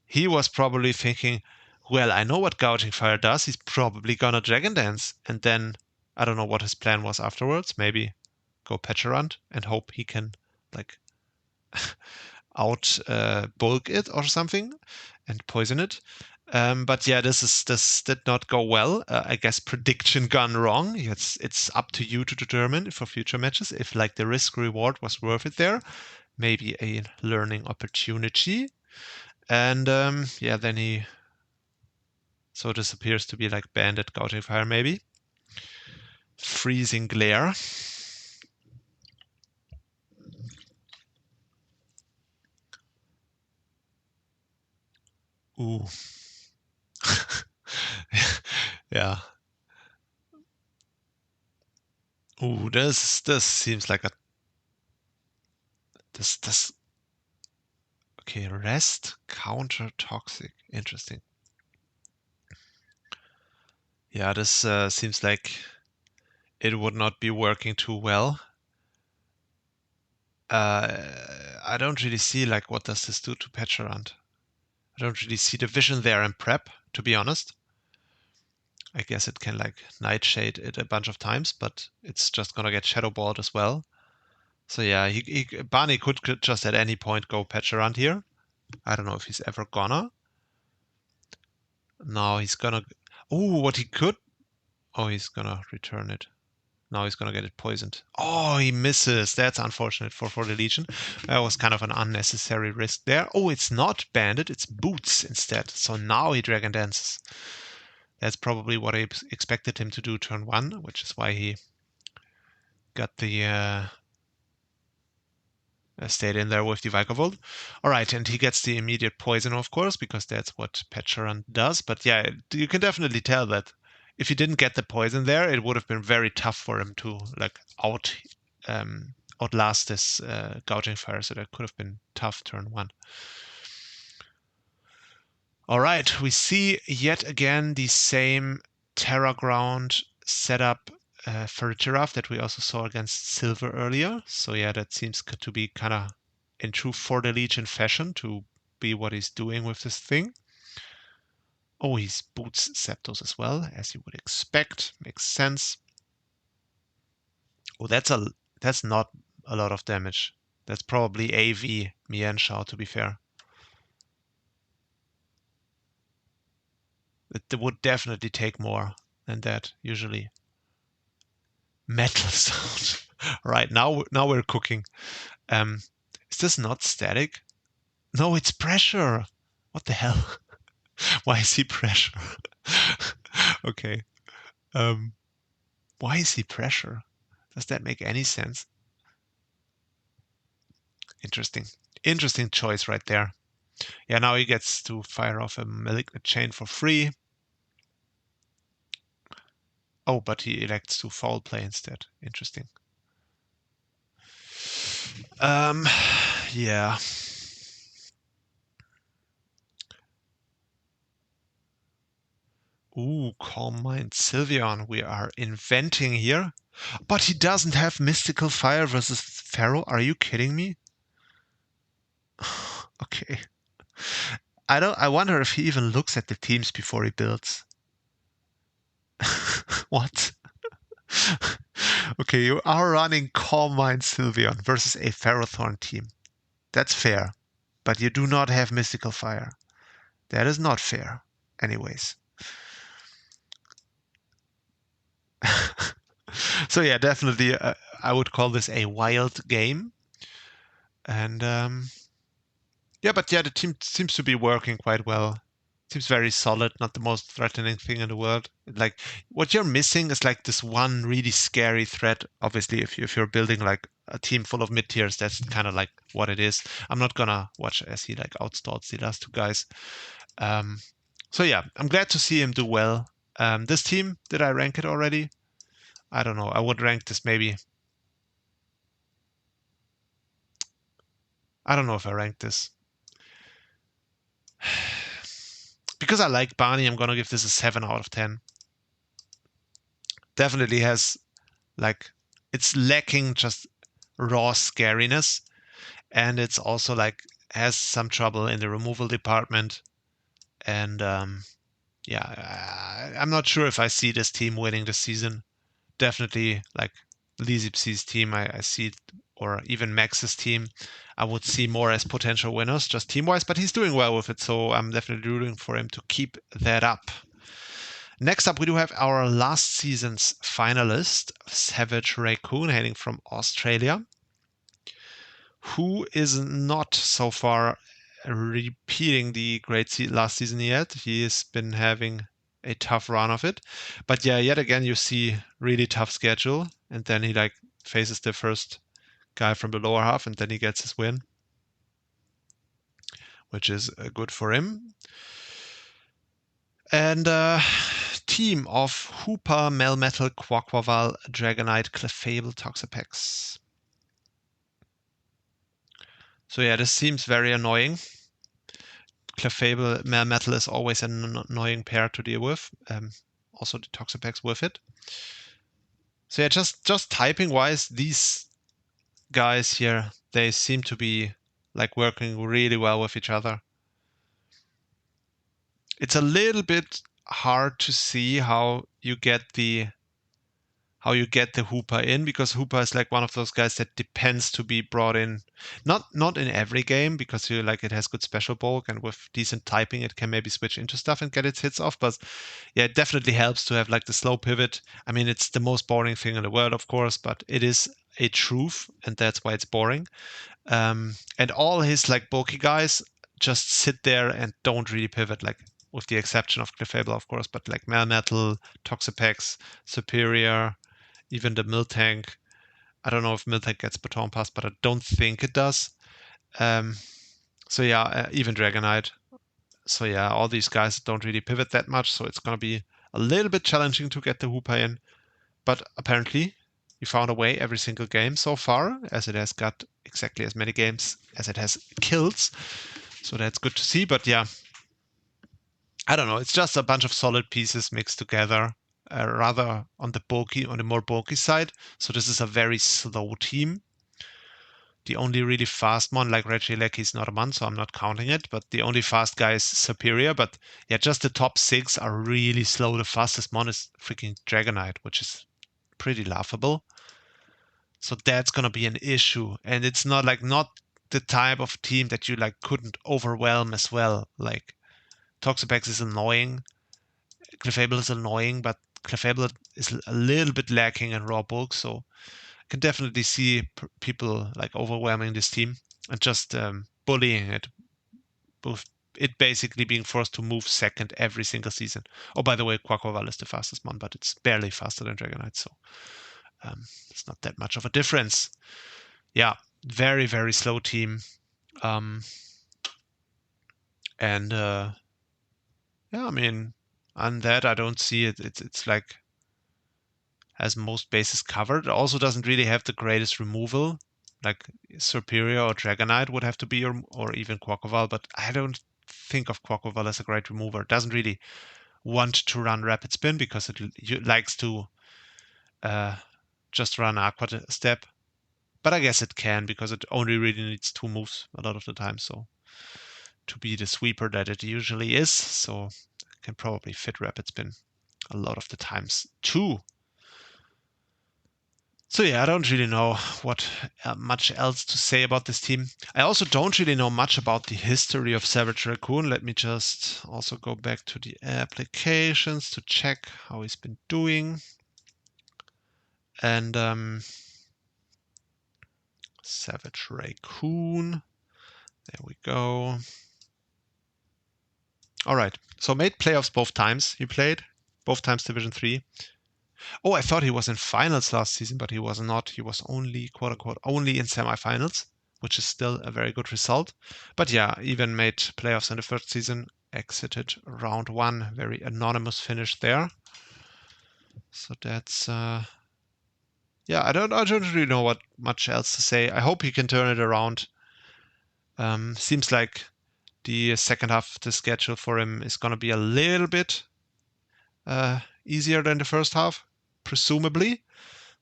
he was probably thinking, well, I know what Gouging Fire does. He's probably gonna Dragon Dance. And then I don't know what his plan was afterwards. Maybe go Pecherant and hope he can, like, out bulk it or something and poison it. But yeah, this did not go well. I guess prediction gone wrong. It's up to you to determine for future matches if like the risk reward was worth it there. Maybe a learning opportunity. And yeah, then so this appears to be like banded Gouging Fire maybe. Freezing Glare. Ooh. Yeah. Ooh, this seems like this. Okay, rest counter toxic. Interesting. Yeah, this seems like it would not be working too well. I don't really see like what does this do to Pecherant. I don't really see the vision there in prep, to be honest. I guess it can like Nightshade it a bunch of times, but it's just gonna get Shadow Balled as well. So yeah, Barney could just at any point go Pecherant here. I don't know if he's ever gonna. Now he's gonna. Oh, what he could. Oh, he's gonna return it. Now he's gonna get it poisoned. Oh, he misses. That's unfortunate for the Legion. That was kind of an unnecessary risk there. Oh, it's not Bandit, it's Boots instead. So now he Dragon Dances. That's probably what I expected him to do turn 1, which is why he got the stayed in there with the Vikavolt. All right, and he gets the immediate poison, of course, because that's what Pecherant does. But yeah, you can definitely tell that if he didn't get the poison there, it would have been very tough for him to like outlast this Gouging Fire. So that could have been tough turn 1. All right, we see yet again the same Terra Ground setup for Giraffe that we also saw against Silver earlier. So yeah, that seems to be kind of in true For the Legion fashion to be what he's doing with this thing. Oh, he's boots Septos as well, as you would expect. Makes sense. Oh, that's not a lot of damage. That's probably AV Mienshao, to be fair. It would definitely take more than that, usually. Metal sound. Right, now we're cooking. Is this not static? No, it's pressure. What the hell? Why is he pressure? Okay. Why is he pressure? Does that make any sense? Interesting. Interesting choice right there. Yeah, now he gets to fire off a Malignant Chain for free. Oh, but he elects to foul play instead. Interesting. Yeah. Ooh, Calm Mind Sylveon. We are inventing here. But he doesn't have Mystical Fire versus Pharaoh. Are you kidding me? Okay. I wonder if he even looks at the teams before he builds. What? Okay, you are running Calm Mind Sylveon versus a Ferrothorn team. That's fair. But you do not have Mystical Fire. That is not fair. Anyways. So yeah, definitely I would call this a wild game. And yeah, but yeah, the team seems to be working quite well. Seems very solid, not the most threatening thing in the world. Like what you're missing is like this one really scary threat. Obviously, if you're building like a team full of mid tiers, that's kind of like what it is. I'm not gonna watch as he like outstalls the last two guys. Um, so yeah, I'm glad to see him do well. This team, did I rank it already? I don't know. I would rank this maybe. I don't know if I ranked this. Because I like Barney, I'm gonna give this a 7 out of 10. Definitely has like it's lacking just raw scariness, and it's also like has some trouble in the removal department. And yeah, I'm not sure if I see this team winning the season. Definitely like Lizipsi's team, I see it, or even Max's team, I would see more as potential winners, just team wise. But he's doing well with it, so I'm definitely rooting for him to keep that up. Next up, we do have our last season's finalist, Savage Raccoon, hailing from Australia, who is not so far repeating the great last season yet. He has been having a tough run of it. But yeah, yet again, you see really tough schedule. And then he like faces the first guy from the lower half, and then he gets his win, which is good for him. And team of Hooper, Melmetal, Quaquaval, Dragonite, Clefable, Toxapex. So yeah, this seems very annoying. Clefable, Melmetal is always an annoying pair to deal with. Also the Toxapex with it. So yeah, just typing wise, these guys here, they seem to be like working really well with each other. It's a little bit hard to see how you get the Hooper in, because Hooper is like one of those guys that depends to be brought in, not in every game, because you like it has good special bulk, and with decent typing it can maybe switch into stuff and get its hits off. But yeah, it definitely helps to have like the slow pivot. I mean, it's the most boring thing in the world, of course, but it is a truth, and that's why it's boring. And all his like bulky guys just sit there and don't really pivot, like with the exception of Clefable, of course, but like Melmetal, Toxapex, Superior, even the Miltank. I don't know if Miltank gets Baton Pass, but I don't think it does. Um, so yeah, even Dragonite. So yeah, all these guys don't really pivot that much, so it's gonna be a little bit challenging to get the Hooper in. But apparently, you found a way every single game so far, as it has got exactly as many games as it has kills. So that's good to see. But yeah, I don't know. It's just a bunch of solid pieces mixed together, rather on the more bulky side. So this is a very slow team. The only really fast one, like Regieleki, is not a mon, so I'm not counting it. But the only fast guy is Superior. But yeah, just the top 6 are really slow. The fastest mon is freaking Dragonite, which is pretty laughable. So that's gonna be an issue, and it's not the type of team that you like couldn't overwhelm as well. Like Toxapex is annoying, Clefable is annoying, but Clefable is a little bit lacking in raw bulk, so I can definitely see people like overwhelming this team and just bullying it, both it basically being forced to move second every single season. Oh, by the way, Quaquaval is the fastest one, but it's barely faster than Dragonite, so it's not that much of a difference. Yeah, very, very slow team. Um, and yeah, I mean, on that, I don't see it. It's like has most bases covered. It also doesn't really have the greatest removal. Like Superior or Dragonite would have to be, or even Quaquaval, but I don't think of Quaquaval as a great remover. It doesn't really want to run Rapid Spin because it likes to uh, just run Aqua Step. But I guess it can, because it only really needs 2 moves a lot of the time, so to be the sweeper that it usually is. So it can probably fit rapid spin a lot of the times too. So yeah, I don't really know what much else to say about this team. I also don't really know much about the history of Savage Raccoon. Let me just also go back to the applications to check how he's been doing. And Savage Raccoon, there we go. All right, so made playoffs both times he played, both times Division 3. Oh, I thought he was in finals last season, but he was not. He was only, quote unquote, only in semifinals, which is still a very good result. But yeah, even made playoffs in the first season, exited round 1, very anonymous finish there. So that's, yeah, I don't really know what much else to say. I hope he can turn it around. Seems like the second half of the schedule for him is going to be a little bit easier than the first half, presumably.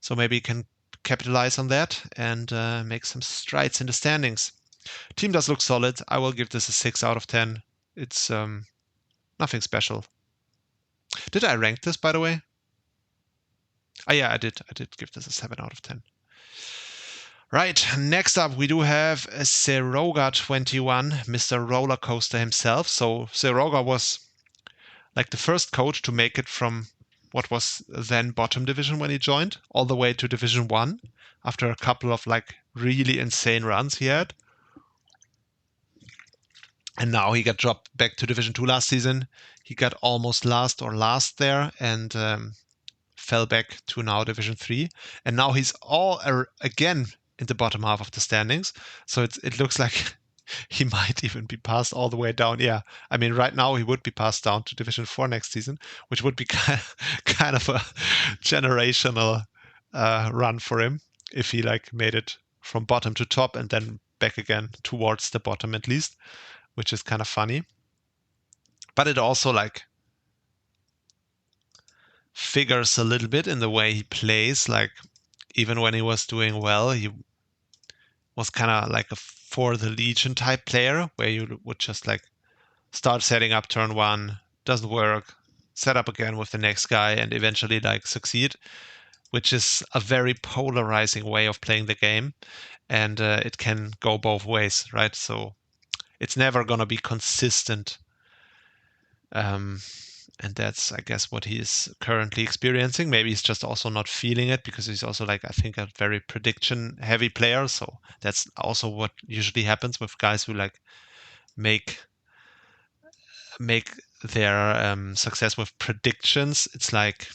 So maybe he can capitalize on that and make some strides in the standings. Team does look solid. I will give this a 6 out of 10. It's nothing special. Did I rank this, by the way? Oh yeah, I did. I did give this a 7 out of 10. Right, next up we do have Seroga21, Mr. Roller Coaster himself. So Seroga was like the first coach to make it from what was then bottom division when he joined all the way to Division 1 after a couple of like really insane runs he had. And now he got dropped back to Division 2 last season. He got almost last there and fell back to now Division 3. And now he's again in the bottom half of the standings. So it looks like he might even be passed all the way down. Yeah, I mean, right now he would be passed down to Division 4 next season, which would be kind of a generational run for him if he like made it from bottom to top and then back again towards the bottom at least, which is kind of funny. But it also like figures a little bit in the way he plays. Like even when he was doing well, he was kind of like a for the Legion type player where you would just like start setting up turn 1, doesn't work, set up again with the next guy and eventually like succeed, which is a very polarizing way of playing the game. And it can go both ways, right? So it's never going to be consistent. And that's, I guess, what he is currently experiencing. Maybe he's just also not feeling it because he's also like, I think, a very prediction heavy player. So that's also what usually happens with guys who like make their success with predictions. It's like,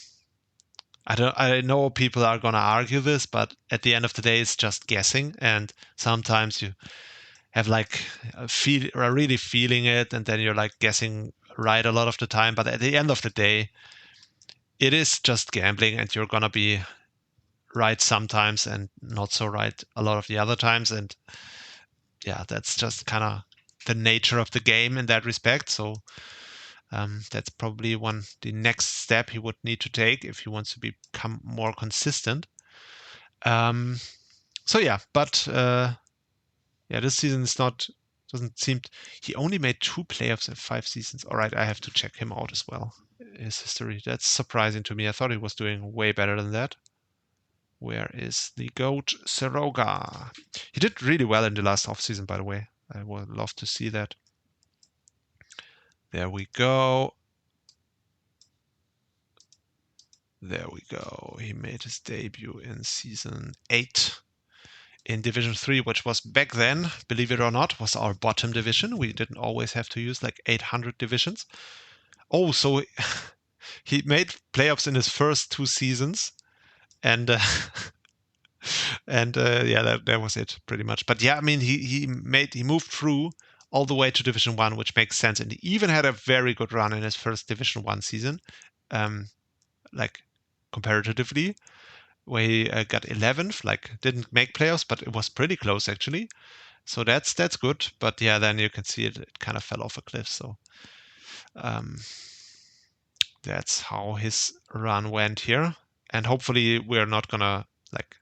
I know people are going to argue this, but at the end of the day, it's just guessing. And sometimes you have like are really feeling it, and then you're like guessing right a lot of the time. But at the end of the day, it is just gambling, and you're gonna be right sometimes and not so right a lot of the other times. And yeah, that's just kind of the nature of the game in that respect. So that's probably the next step he would need to take if he wants to become more consistent. So yeah, but yeah, this season is not, doesn't seem, he only made 2 playoffs in 5 seasons. All right, I have to check him out as well. His history, that's surprising to me. I thought he was doing way better than that. Where is the GOAT Seroga? He did really well in the last offseason, by the way. I would love to see that. There we go. There we go. He made his debut in season 8 in Division 3, which was back then, believe it or not, was our bottom division. We didn't always have to use like 800 divisions. Oh, so he made playoffs in his first 2 seasons. And yeah, that was it pretty much. But yeah, I mean, he moved through all the way to Division 1, which makes sense. And he even had a very good run in his first Division 1 season, like comparatively, where he got 11th, like didn't make playoffs, but it was pretty close actually. So that's good. But yeah, then you can see it kind of fell off a cliff. So that's how his run went here. And hopefully we're not gonna like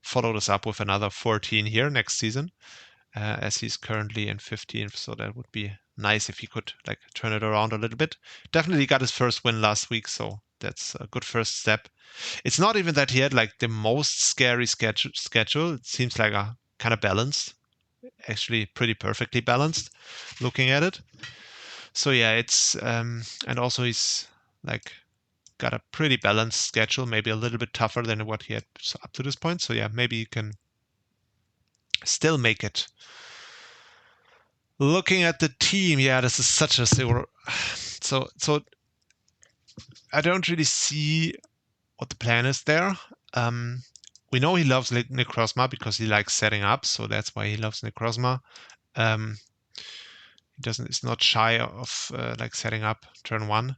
follow this up with another 14 here next season, as he's currently in 15th. So that would be nice if he could like turn it around a little bit. Definitely got his first win last week, so that's a good first step. It's not even that he had like the most scary schedule. It seems like a kind of balanced, actually pretty perfectly balanced looking at it. So yeah, it's and also he's like got a pretty balanced schedule, maybe a little bit tougher than what he had up to this point. So yeah, maybe you can still make it. Looking at the team, yeah, this is such a zero. So I don't really see what the plan is there. We know he loves Necrozma because he likes setting up, so that's why he loves Necrozma. It's not shy of like setting up turn 1.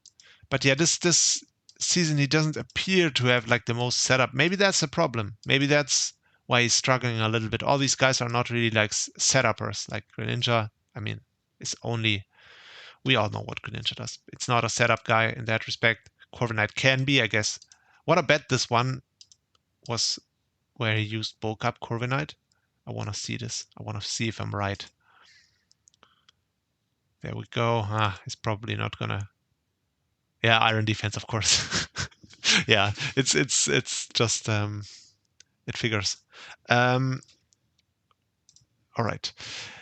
But yeah, this season he doesn't appear to have like the most setup. Maybe that's a problem. Maybe that's why he's struggling a little bit. All these guys are not really like setuppers. Like Greninja, I mean, we all know what Greninja does. It's not a setup guy in that respect. Corviknight can be, I guess. What I bet this one was where he used bulk up Corviknight. I want to see this. I want to see if I'm right. There we go. It's probably not gonna. Yeah, Iron Defense, of course. Yeah, it's just it figures. All right.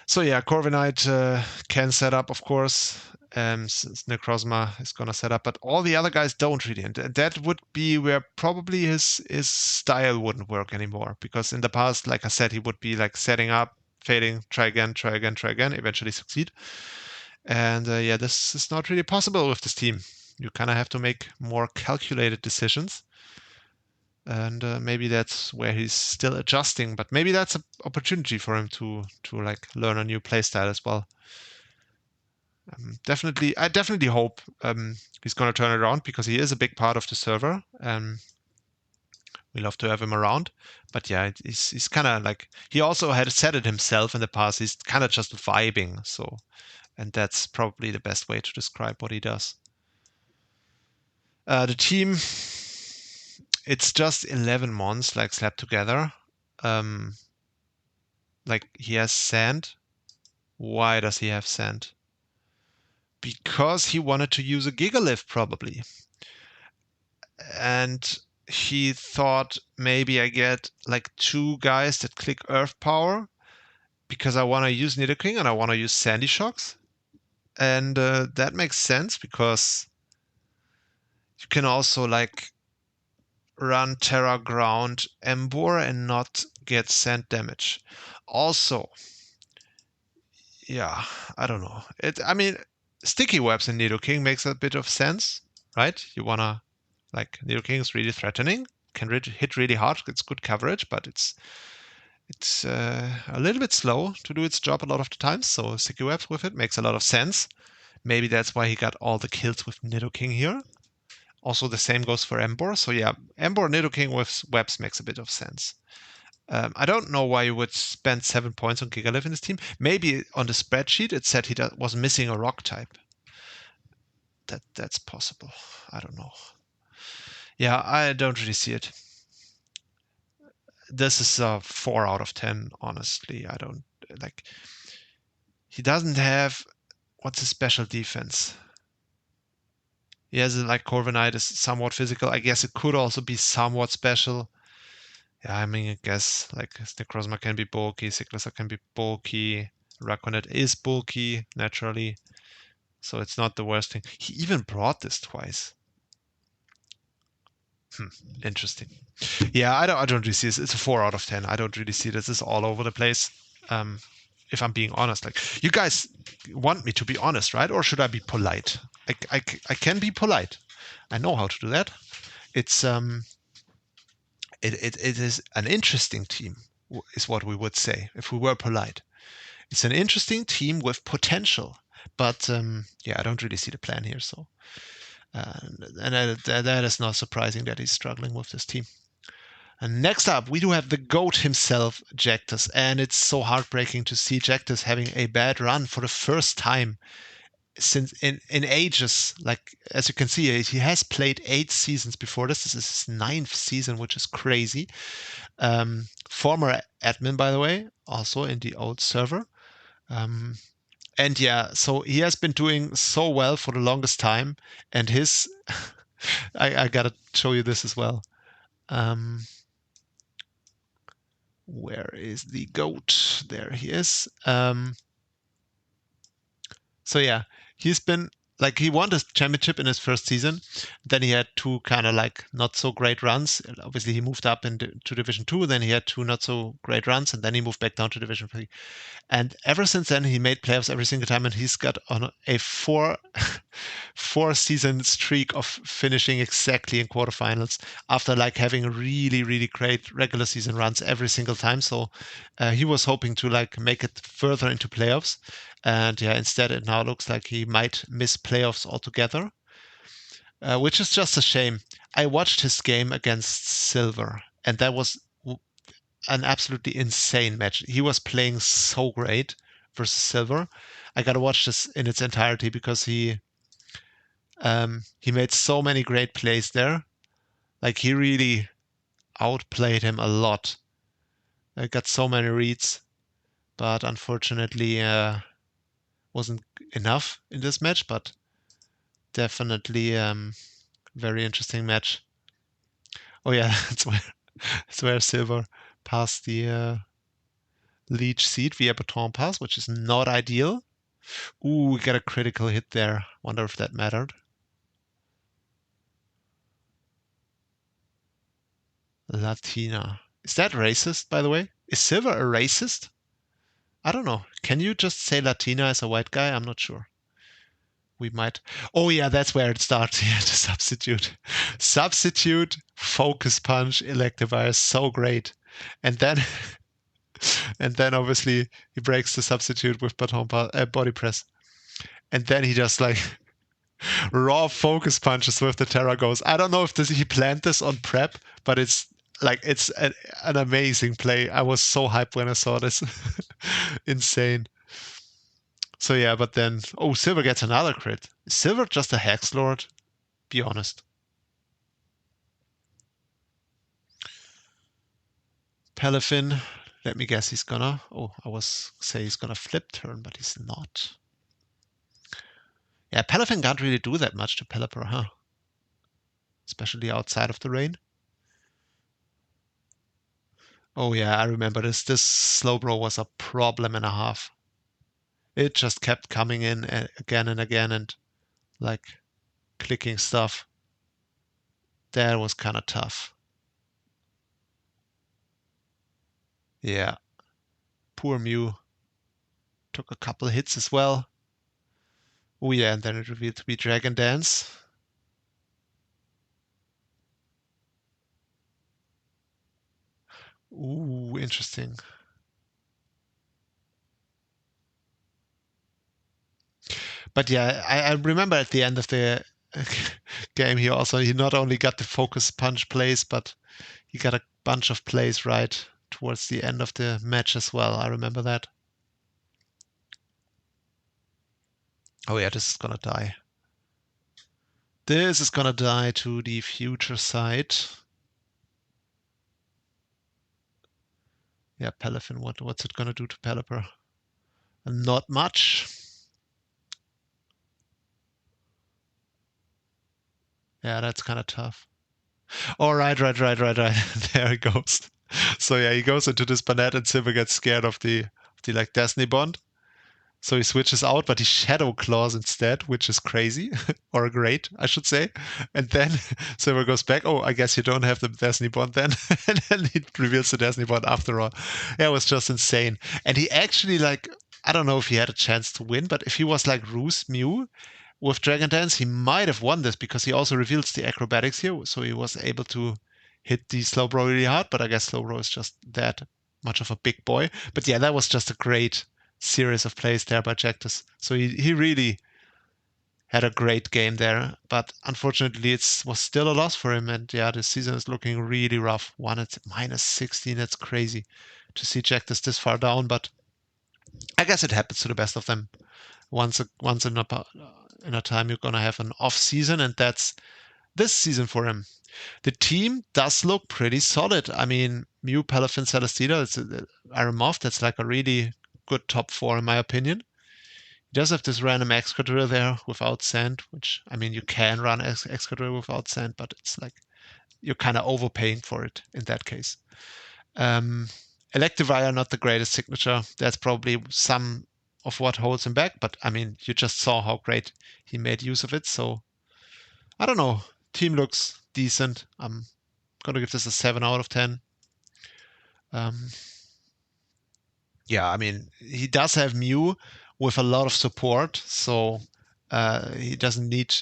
So yeah, Corviknight can set up, of course. Necrozma is gonna set up, but all the other guys don't really, and that would be where probably his style wouldn't work anymore. Because in the past, like I said, he would be like setting up, fading, try again, eventually succeed. And yeah, this is not really possible with this team. You kind of have to make more calculated decisions. And maybe that's where he's still adjusting, but maybe that's an opportunity for him to like learn a new playstyle as well. I definitely hope he's going to turn it around because he is a big part of the server. We love to have him around, but yeah, he's kind of like, he also had said it himself in the past. He's kind of just vibing, so, and that's probably the best way to describe what he does. The team, it's just 11 mons like slapped together. Like he has sand. Why does he have sand? Because he wanted to use a Gigalift probably. And he thought maybe I get like 2 guys that click Earth Power because I want to use Nidoking and I want to use Sandy Shocks. And that makes sense because you can also like run Terra Ground Emboar and not get sand damage. Also, yeah, I don't know. I mean, sticky webs in Nidoking makes a bit of sense, right? You wanna, like, Nidoking is really threatening, can hit really hard. It's good coverage, but it's a little bit slow to do its job a lot of the times. So sticky webs with it makes a lot of sense. Maybe that's why he got all the kills with Nidoking here. Also, the same goes for Emboar. So yeah, Emboar Nidoking with webs makes a bit of sense. I don't know why you would spend 7 points on Gigalift in this team. Maybe on the spreadsheet it said he was missing a rock type. That's possible. I don't know. Yeah, I don't really see it. This is a 4 out of 10, honestly. I don't like. He doesn't have. What's his special defense? He has like Corviknight is somewhat physical. I guess it could also be somewhat special. Yeah, I mean, I guess like Necrozma can be bulky, Cyclosa can be bulky, Raconet is bulky naturally, so it's not the worst thing. He even brought this twice. Interesting. Yeah, I don't really see this. It's a 4 out of 10. I don't really see this. It's all over the place. If I'm being honest, like you guys want me to be honest, right? Or should I be polite? I can be polite. I know how to do that. It's it is an interesting team, is what we would say if we were polite. It's an interesting team with potential, but yeah, I don't really see the plan here. So, and that is not surprising that he's struggling with this team. And next up, we do have the GOAT himself, Jactus, and it's so heartbreaking to see Jactus having a bad run for the first time since in ages. Like as you can see, he has played 8 seasons before this. This is his 9th season, which is crazy. Former admin, by the way, also in the old server. And yeah, so he has been doing so well for the longest time. And his, I gotta show you this as well. Where is the goat? There he is. So yeah, he's been like he won the championship in his first season. Then he had 2 kind of like not so great runs. Obviously, he moved up to Division 2. Then he had 2 not so great runs, and then he moved back down to Division 3. And ever since then, he made playoffs every single time, and he's got on a 4 season streak of finishing exactly in quarterfinals after like having really really great regular season runs every single time. So he was hoping to like make it further into playoffs, and yeah, instead it now looks like he might miss playoffs altogether, which is just a shame. I watched his game against Silver, and that was an absolutely insane match. He was playing so great versus Silver. I gotta watch this in its entirety because he made so many great plays there. Like he really outplayed him a lot. I got so many reads, but unfortunately wasn't enough in this match. But definitely very interesting match. Oh yeah, that's where Silver passed the leech seed via baton pass, which is not ideal. Ooh, we got a critical hit there. Wonder if that mattered. Latina. Is that racist, by the way? Is Silver a racist? I don't know. Can you just say Latina as a white guy? I'm not sure. We might. Oh, yeah, that's where it starts. Yeah, the substitute. Substitute, focus punch, electivire. So great. And then, and then obviously he breaks the substitute with body press. And then he just like raw focus punches with the Terra goes. I don't know if he planned this on prep, but it's like it's an amazing play. I was so hyped when I saw this. Insane. So yeah, but then Silver gets another crit. Is Silver just a Hex Lord? Be honest. Pelifin. Let me guess he's gonna. I was say he's gonna flip turn, but he's not. Yeah, Pelifin can't really do that much to Pelipper, huh? Especially outside of the rain. Oh yeah, I remember this. This Slowbro was a problem and a half. It just kept coming in again and again and like clicking stuff. That was kind of tough. Yeah. Poor Mew. Took a couple hits as well. Oh yeah, and then it revealed to be Dragon Dance. Ooh, interesting. But yeah, I remember at the end of the game he not only got the focus punch plays, but he got a bunch of plays right towards the end of the match as well. I remember that. Oh yeah, this is gonna die. This is gonna die to the future side. Yeah, Pelifin, what's it gonna do to Pelipper? Not much. Yeah, that's kind of tough. Oh, right. There he goes. So yeah, he goes into this Banette and Silver gets scared of the like Destiny Bond. So he switches out, but he Shadow Claws instead, which is crazy. Or great, I should say. And then Silver goes back. Oh, I guess you don't have the Destiny Bond then. And then he reveals the Destiny Bond after all. Yeah, it was just insane. And he actually like I don't know if he had a chance to win, but if he was like Ruse Mew, with Dragon Dance, he might have won this because he also reveals the acrobatics here, so he was able to hit the Slowbro really hard, but I guess Slowbro is just that much of a big boy. But yeah, that was just a great series of plays there by Jactus. So he really had a great game there, but unfortunately it was still a loss for him, and yeah, the season is looking really rough. One at -16, that's crazy to see Jactus this far down, but I guess it happens to the best of them. Once in a time you're gonna have an off season, and that's this season for him. The team does look pretty solid. I mean, Mew, Palafin, Celestina, it's Aramov, that's like a really good top four in my opinion. He does have this random Excadrill there without sand, which, I mean, you can run Excadrill without sand, but it's like you're kind of overpaying for it in that case. Electivire, not the greatest signature. That's probably some of what holds him back, but I mean, you just saw how great he made use of it, so I don't know. Team looks decent. I'm gonna give this a 7 out of 10. Yeah, I mean, he does have Mew with a lot of support, so he doesn't need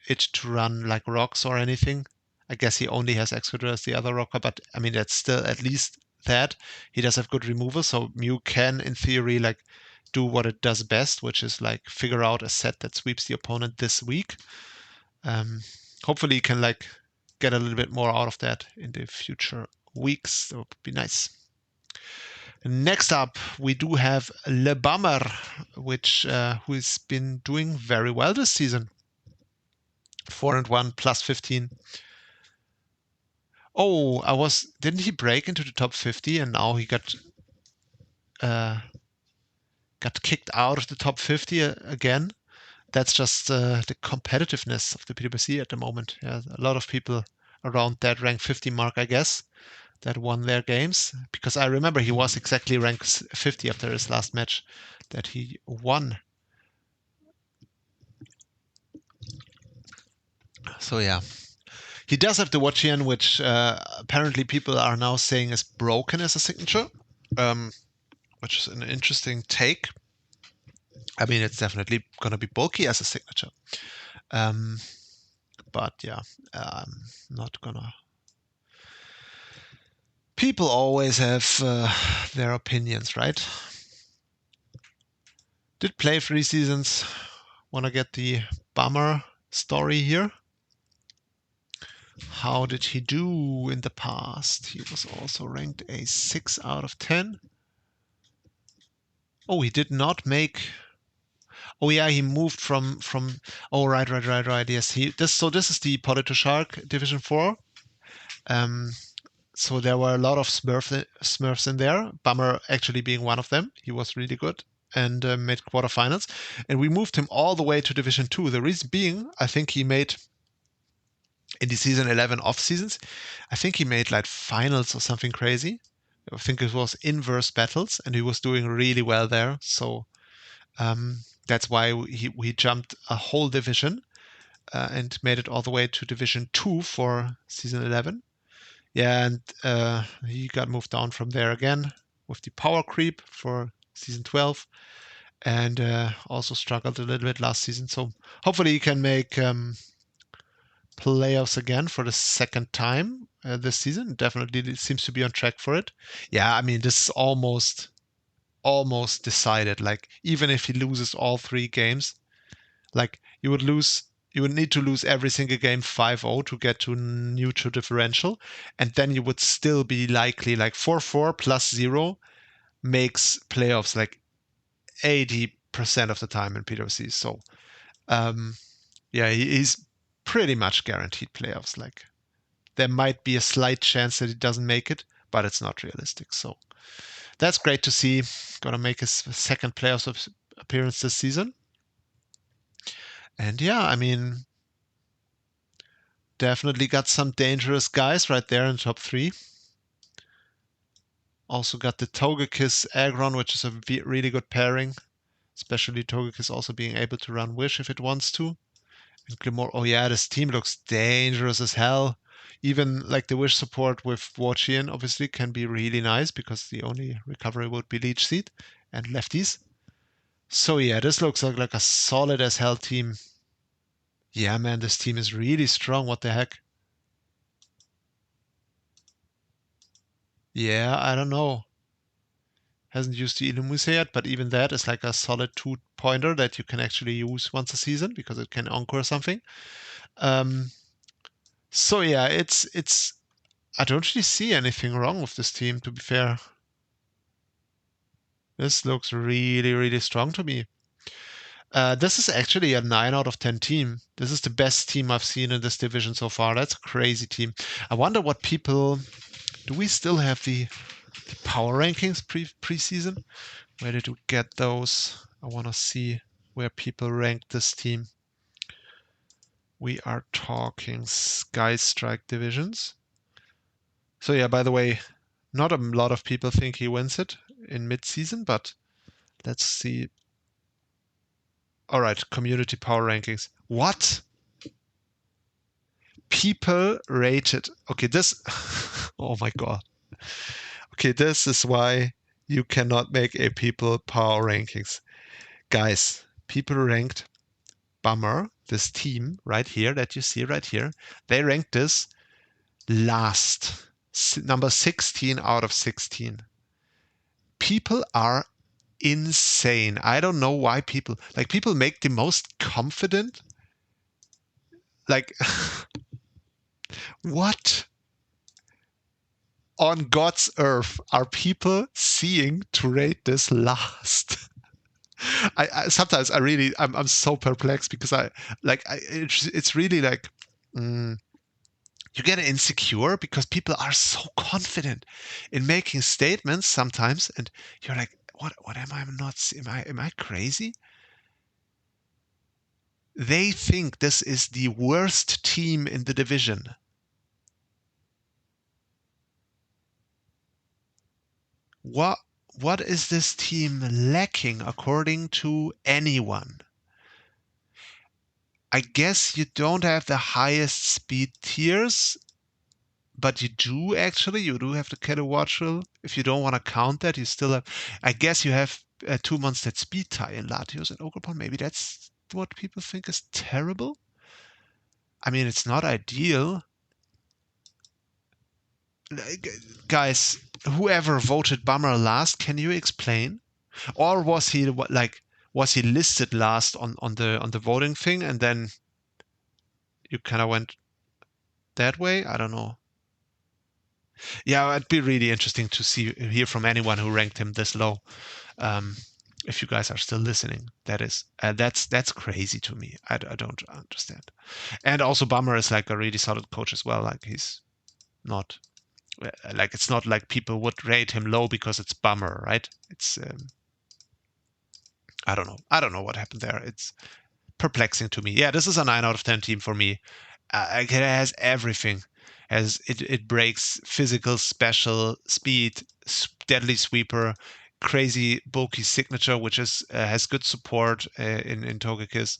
it to run like rocks or anything. I guess he only has Excadrill as the other rocker, but I mean, that's still at least that. He does have good removal, so Mew can, in theory, like do what it does best, which is like figure out a set that sweeps the opponent this week. Hopefully, he can like get a little bit more out of that in the future weeks. That would be nice. Next up, we do have Le Bummer, which who's been doing very well this season. 4-1 plus 15. Oh, didn't he break into the top 50 and now he got kicked out of the top 50 again? That's just the competitiveness of the PWC at the moment. Yeah, a lot of people around that rank 50 mark, I guess, that won their games. Because I remember he was exactly ranked 50 after his last match that he won. So yeah. He does have the Wachian, which apparently people are now saying is broken as a signature, which is an interesting take. I mean, it's definitely going to be bulky as a signature. But yeah, I'm not gonna. People always have their opinions, right? Did play 3 seasons. Want to get the Bummer story here. How did he do in the past? He was also ranked a 6 out of 10. Oh, he did not make. Oh yeah, he moved from. Oh right. Yes, this is the Potato Shark Division 4. So there were a lot of Smurfs in there. Bummer actually being one of them. He was really good and made quarterfinals. And we moved him all the way to Division 2. The reason being, I think he made in the season 11 off seasons, I think he made like finals or something crazy. I think it was inverse battles, and he was doing really well there. So that's why we jumped a whole division and made it all the way to Division 2 for season 11. Yeah, and he got moved down from there again with the power creep for season 12, and also struggled a little bit last season. So hopefully he can make playoffs again for the second time this season. Definitely seems to be on track for it. Yeah, I mean, this is almost decided. Like, even if he loses all 3 games, like you would need to lose every single game 5-0 to get to neutral differential, and then you would still be likely like 4-4 plus 0 makes playoffs like 80% of the time in PWC. So yeah, he's pretty much guaranteed playoffs. Like, there might be a slight chance that he doesn't make it, but it's not realistic. So that's great to see. Gonna make his second playoffs appearance this season. And yeah, I mean, definitely got some dangerous guys right there in top 3. Also got the Togekiss Aggron, which is a really good pairing. Especially Togekiss also being able to run Wish if it wants to. And Glimmer, oh yeah, this team looks dangerous as hell. Even like the Wish support with Wachian obviously can be really nice because the only recovery would be Leech Seed and lefties. So yeah, this looks like a solid as hell team. Yeah, man, this team is really strong. What the heck? Yeah, I don't know. Hasn't used the Illumise yet, but even that is like a solid 2-pointer that you can actually use once a season because it can encore something. So yeah, it's. I don't really see anything wrong with this team, to be fair. This looks really, really strong to me. This is actually a 9 out of 10 team. This is the best team I've seen in this division so far. That's a crazy team. I wonder what people... Do we still have the power rankings preseason? Where did we get those? I want to see where people ranked this team. We are talking Skystrike Divisions. So yeah, by the way, not a lot of people think he wins it in mid-season, but let's see. All right, community power rankings. What? People rated. Okay, this. Oh my God. Okay, this is why you cannot make a people power rankings. Guys, people ranked Bummer, this team right here that you see right here. They ranked this last, number 16 out of 16. People are insane. I don't know why people make the most confident. Like, what on God's earth are people seeing to rate this last? I sometimes I'm so perplexed because it's really like you get insecure because people are so confident in making statements sometimes, and you're like, what am I not? Am I crazy? They think this is the worst team in the division. What is this team lacking according to anyone? I guess you don't have the highest speed tiers, but you do have the Kettle If you don't want to count that, you still have, I guess you have 2 months that speed tie in Latios and Ogrepon. Maybe that's what people think is terrible. I mean, it's not ideal. Guys, whoever voted Bummer last, can you explain? Or was he listed last on the voting thing, and then you kind of went that way? I don't know. Yeah, it'd be really interesting to hear from anyone who ranked him this low. If you guys are still listening, that's crazy to me. I don't understand. And also, Bummer is like a really solid coach as well. Like he's not like, it's not like people would rate him low because it's Bummer, right? It's I don't know. I don't know what happened there. It's perplexing to me. Yeah, this is a 9 out of 10 team for me. It has everything. As it breaks physical, special, speed, deadly sweeper, crazy bulky signature, which has good support in Togekiss.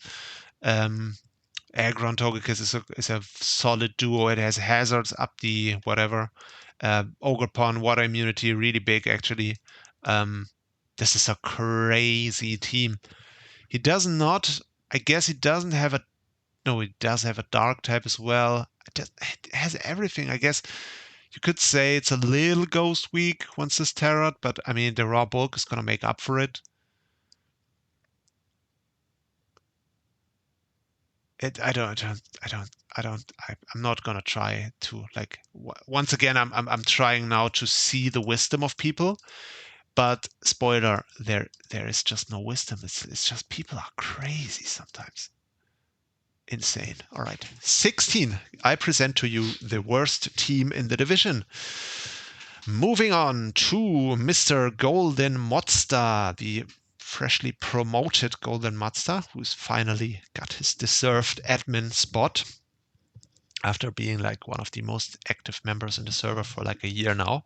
Aggron Togekiss is a solid duo. It has hazards up the whatever. Ogerpon, water immunity, really big actually. This is a crazy team. He does not. I guess he doesn't have a. No, he does have a dark type as well. It has everything. I guess you could say it's a little ghost weak once this Tarot, but I mean the raw bulk is gonna make up for it. I'm not gonna try to like. Once again, I'm trying now to see the wisdom of people, but spoiler, there is just no wisdom. It's just people are crazy sometimes. Insane. All right. 16. I present to you the worst team in the division. Moving on to Mr. Golden Mazda, the freshly promoted Golden Mazda, who's finally got his deserved admin spot after being like one of the most active members in the server for like a year now.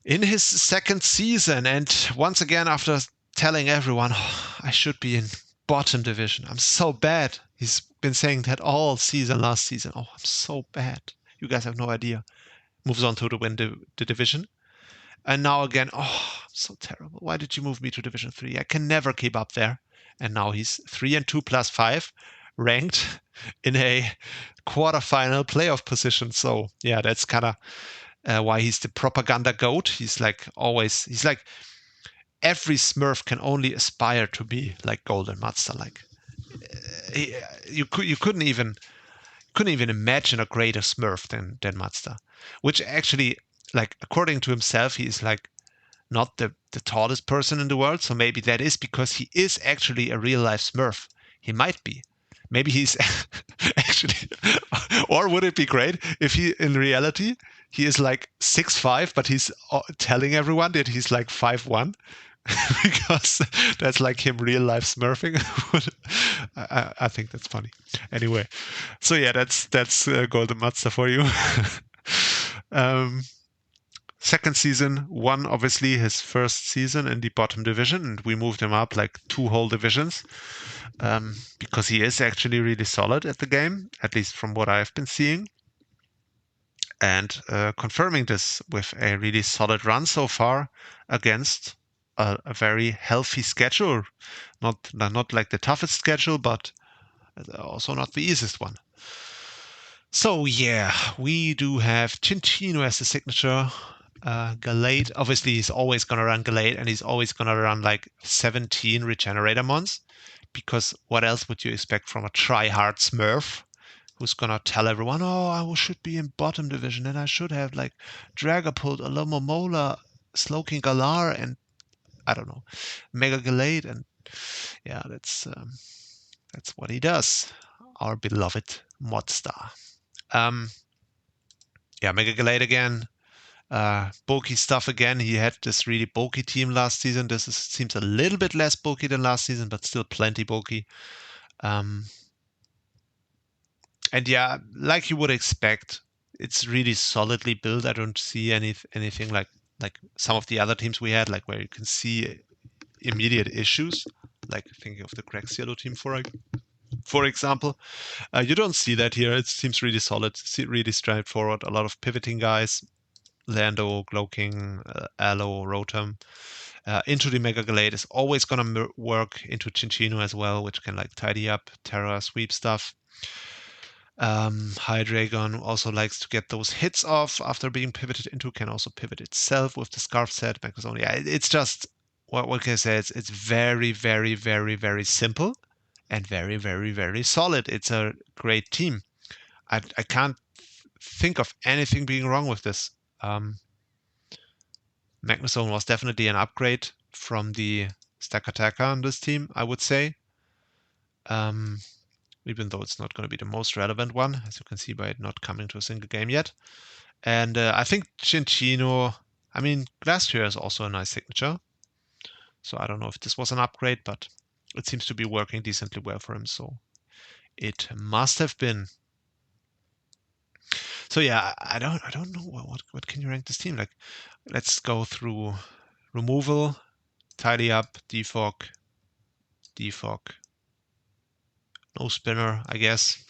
In his second season, and once again, after telling everyone, oh, I should be in bottom division. I'm so bad. He's been saying that all season, last season. Oh, I'm so bad. You guys have no idea. Moves on to win the division. And now again, oh, I'm so terrible. Why did you move me to Division 3? I can never keep up there. And now he's 3-2 plus 5, ranked in a quarterfinal playoff position. So yeah, that's kind of why he's the propaganda goat. He's like every Smurf can only aspire to be like Golden Mazda. Like you couldn't even imagine a greater Smurf than Mazda, which actually, like according to himself, he's like not the tallest person in the world. So maybe that is because he is actually a real life Smurf. He might be. Maybe he's actually, or would it be great if he, in reality, he is like 6'5", but he's telling everyone that he's like 5'1", because that's like him real life smurfing. I think that's funny. Anyway, so yeah, that's Golden Mazda for you. um, Second season, won obviously his first season in the bottom division, and we moved him up like 2 whole divisions, because he is actually really solid at the game, at least from what I've been seeing. And confirming this with a really solid run so far against a very healthy schedule. Not like the toughest schedule, but also not the easiest one. So yeah, we do have Chinchino as the signature. Galate, obviously he's always going to run Galate, and he's always going to run like 17 Regenerator mons, because what else would you expect from a try-hard Smurf who's going to tell everyone, oh, I should be in bottom division, and I should have like Dragapult, Alomomola, Slowking Galar, and I don't know, Mega Galate, and yeah, that's what he does, our beloved mod star. Yeah, Mega Galate again. Bulky stuff again. He had this really bulky team last season. Seems a little bit less bulky than last season, but still plenty bulky. And yeah, like you would expect, it's really solidly built. I don't see anything like some of the other teams we had, like where you can see immediate issues. Like thinking of the Craxiello team, for example. You don't see that here. It seems really solid, really straightforward. A lot of pivoting guys. Lando, Gloking, Aloe, Rotom. Into the Mega Galate is always going to work into Chinchino as well, which can like tidy up Terra sweep stuff. Hydreigon also likes to get those hits off after being pivoted into, can also pivot itself with the Scarf set. Only, it's just, what can I say? It's very, very, very, very simple and very, very, very solid. It's a great team. I can't think of anything being wrong with this. Magnezone was definitely an upgrade from the Stakataka on this team, I would say. Even though it's not going to be the most relevant one, as you can see by it not coming to a single game yet. And I think Chinchino, I mean, Glastrier is also a nice signature. So I don't know if this was an upgrade, but it seems to be working decently well for him. So it must have been. So yeah, I don't know what can you rank this team like. Let's go through removal, tidy up, defog, no spinner, I guess.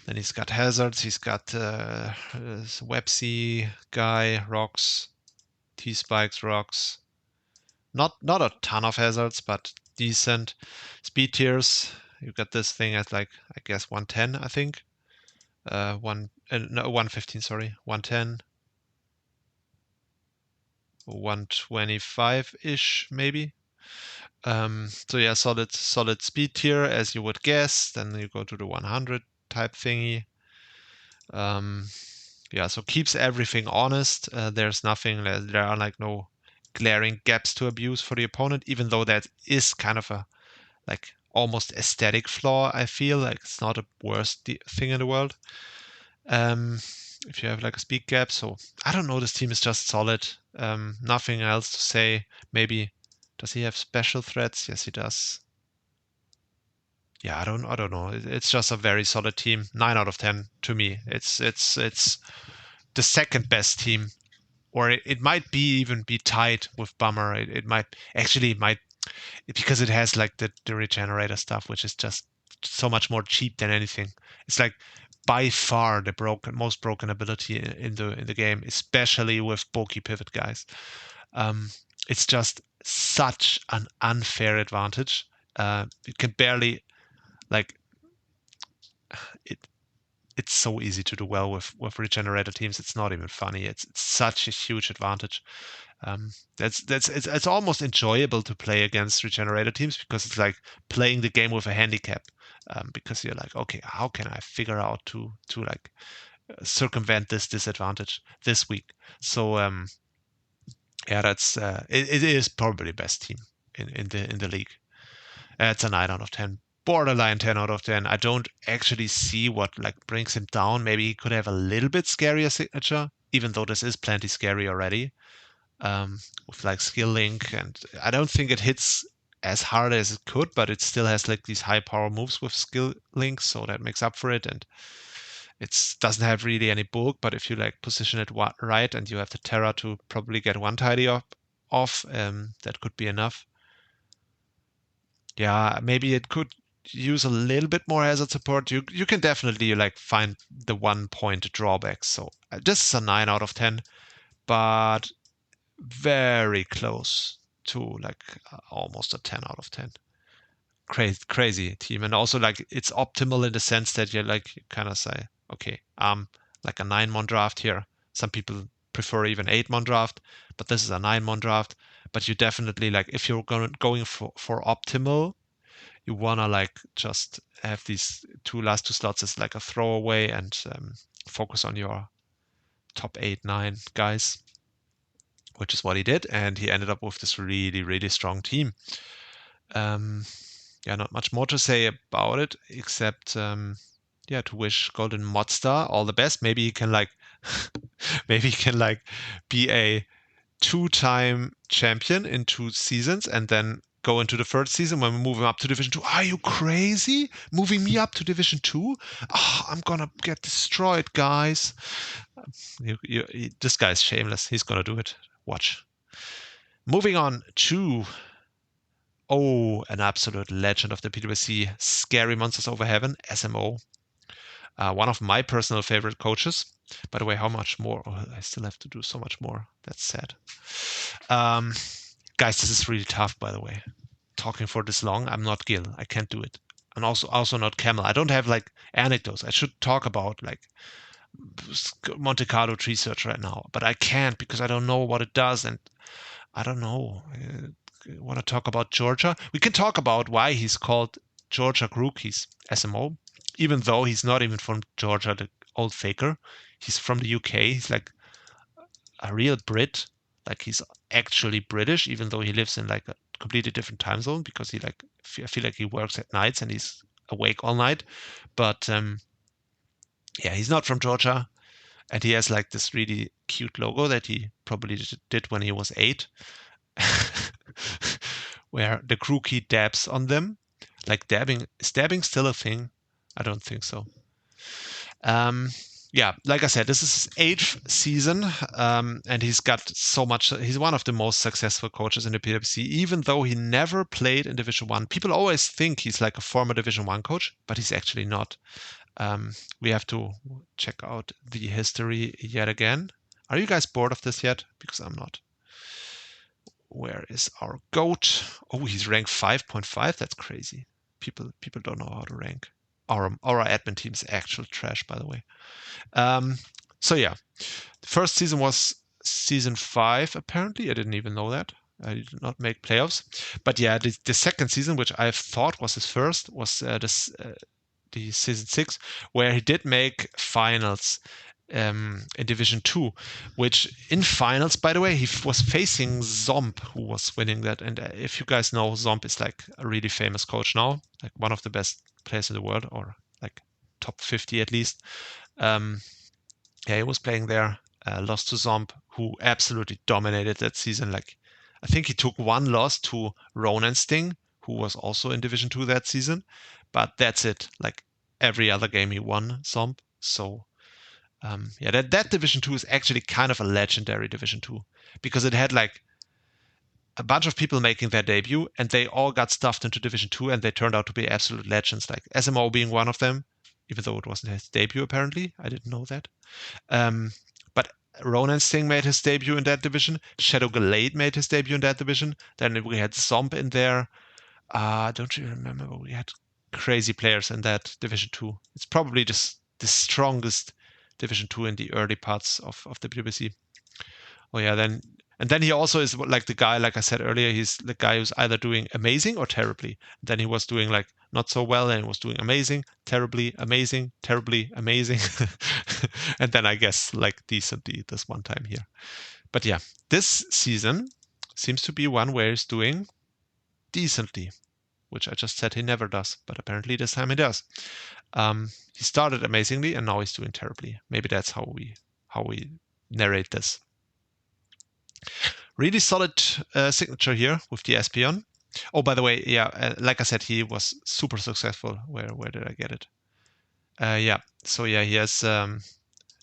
Then he's got hazards. He's got Websy guy, rocks, T-spikes, rocks. Not a ton of hazards, but decent. Speed tiers. You got this thing at like, I guess 110, I think. No, 115, sorry. 110. 125-ish, maybe. So yeah, solid speed tier, as you would guess. Then you go to the 100 type thingy. Yeah, so keeps everything honest. There's nothing, there are like no glaring gaps to abuse for the opponent, even though that is kind of a like almost aesthetic flaw, I feel. Like it's not a worst thing in the world. If you have like a speed gap. So I don't know, this team is just solid. Nothing else to say. Maybe, does he have special threats? Yes, he does. Yeah, I don't know. It's just a very solid team. 9 out of 10 to me. It's the second best team, or it might even be tied with Bummer. It might because it has like the regenerator stuff, which is just so much more cheap than anything. It's like by far the most broken ability in the game, especially with bulky pivot guys. It's just such an unfair advantage. It can barely like it. It's so easy to do well with regenerator teams. It's not even funny. It's such a huge advantage. It's almost enjoyable to play against regenerator teams, because it's like playing the game with a handicap. Because you're like, okay, how can I figure out to like circumvent this disadvantage this week? So Yeah, that's it is probably best team in the league. It's a 9 out of 10. Borderline 10 out of 10. I don't actually see what like brings him down. Maybe he could have a little bit scarier signature, even though this is plenty scary already. With like skill link, and I don't think it hits as hard as it could, but it still has like these high power moves with skill link, so that makes up for it. And it doesn't have really any bulk, but if you like position it right and you have the Terra to probably get one tidy off, that could be enough. Yeah, maybe it could use a little bit more hazard support. You can definitely like find the 1 point drawbacks. So this is a 9 out of 10, but very close to like almost a 10 out of 10. Crazy team. And also like it's optimal in the sense that you like you kind of say, okay, like a 9-mon draft here. Some people prefer even 8-mon draft, but this is a 9-mon draft. But you definitely like if you're going for optimal, you wanna like just have these last two slots as like a throwaway and focus on your top 8, 9 guys, which is what he did, and he ended up with this really strong team. Yeah, not much more to say about it except yeah, to wish Golden Modstar all the best. Maybe he can like maybe he can like be a 2-time champion in 2 seasons and then go into the third season when we move him up to Division 2. Are you crazy? Moving me up to Division 2? Oh, I'm gonna get destroyed, guys. This guy's shameless. He's gonna do it. Watch. Moving on to an absolute legend of the PWC, Scary Monsters Over Heaven, SMO. One of my personal favorite coaches. By the way, how much more? Oh, I still have to do so much more. That's sad. Guys, this is really tough, by the way. Talking for this long, I'm not Gil. I can't do it. I'm also not Camel. I don't have like anecdotes. I should talk about like Monte Carlo tree search right now, but I can't because I don't know what it does, and I don't know. Want to talk about Georgia? We can talk about why he's called Georgia Grookies SMO, even though he's not even from Georgia, the old faker. He's from the UK. He's like a real Brit. Like he's actually British, even though he lives in like a completely different time zone because he like I feel like he works at nights and he's awake all night. But yeah, he's not from Georgia, and he has like this really cute logo that he probably did when he was 8. Where the crew key dabs on them. Like is dabbing still a thing? I don't think so. Yeah, like I said, this is his 8th season, and he's got so much. He's one of the most successful coaches in the PWC, even though he never played in Division 1. People always think he's like a former Division 1 coach, but he's actually not. We have to check out the history yet again. Are you guys bored of this yet? Because I'm not. Where is our goat? Oh, he's ranked 5.5. That's crazy. People don't know how to rank. Our admin team is actual trash, by the way. So yeah, the first season was season 5. Apparently, I didn't even know that. I did not make playoffs. But yeah, the second season, which I thought was his first, was the season 6, where he did make finals in Division 2, which in finals, by the way, he was facing Zomp, who was winning that. And if you guys know, Zomp is like a really famous coach now, like one of the best players in the world, or like top 50 at least. Yeah, he was playing there, lost to Zomp, who absolutely dominated that season. Like, I think he took one loss to Ronan Sting, who was also in Division 2 that season, but that's it. Like every other game he won Zomp. So yeah, that Division 2 is actually kind of a legendary Division 2 because it had like a bunch of people making their debut and they all got stuffed into Division 2 and they turned out to be absolute legends, like SMO being one of them, even though it wasn't his debut apparently. I didn't know that. But Ronan Singh made his debut in that division. Shadow Glade made his debut in that division. Then we had Zomp in there. Don't you remember? We had crazy players in that Division 2. It's probably just the strongest Division 2 in the early parts of the PWC. Oh yeah, then he also is like the guy, like I said earlier, he's the guy who's either doing amazing or terribly. Then he was doing like not so well and was doing amazing, terribly, amazing, terribly, amazing. And then I guess like decently this one time here. But yeah, this season seems to be one where he's doing decently, which I just said he never does, but apparently this time he does. He started amazingly and now he's doing terribly. Maybe that's how we narrate this. Really solid signature here with the Espion. Oh, by the way, yeah, like I said, he was super successful. Where did I get it? Yeah, so yeah, he has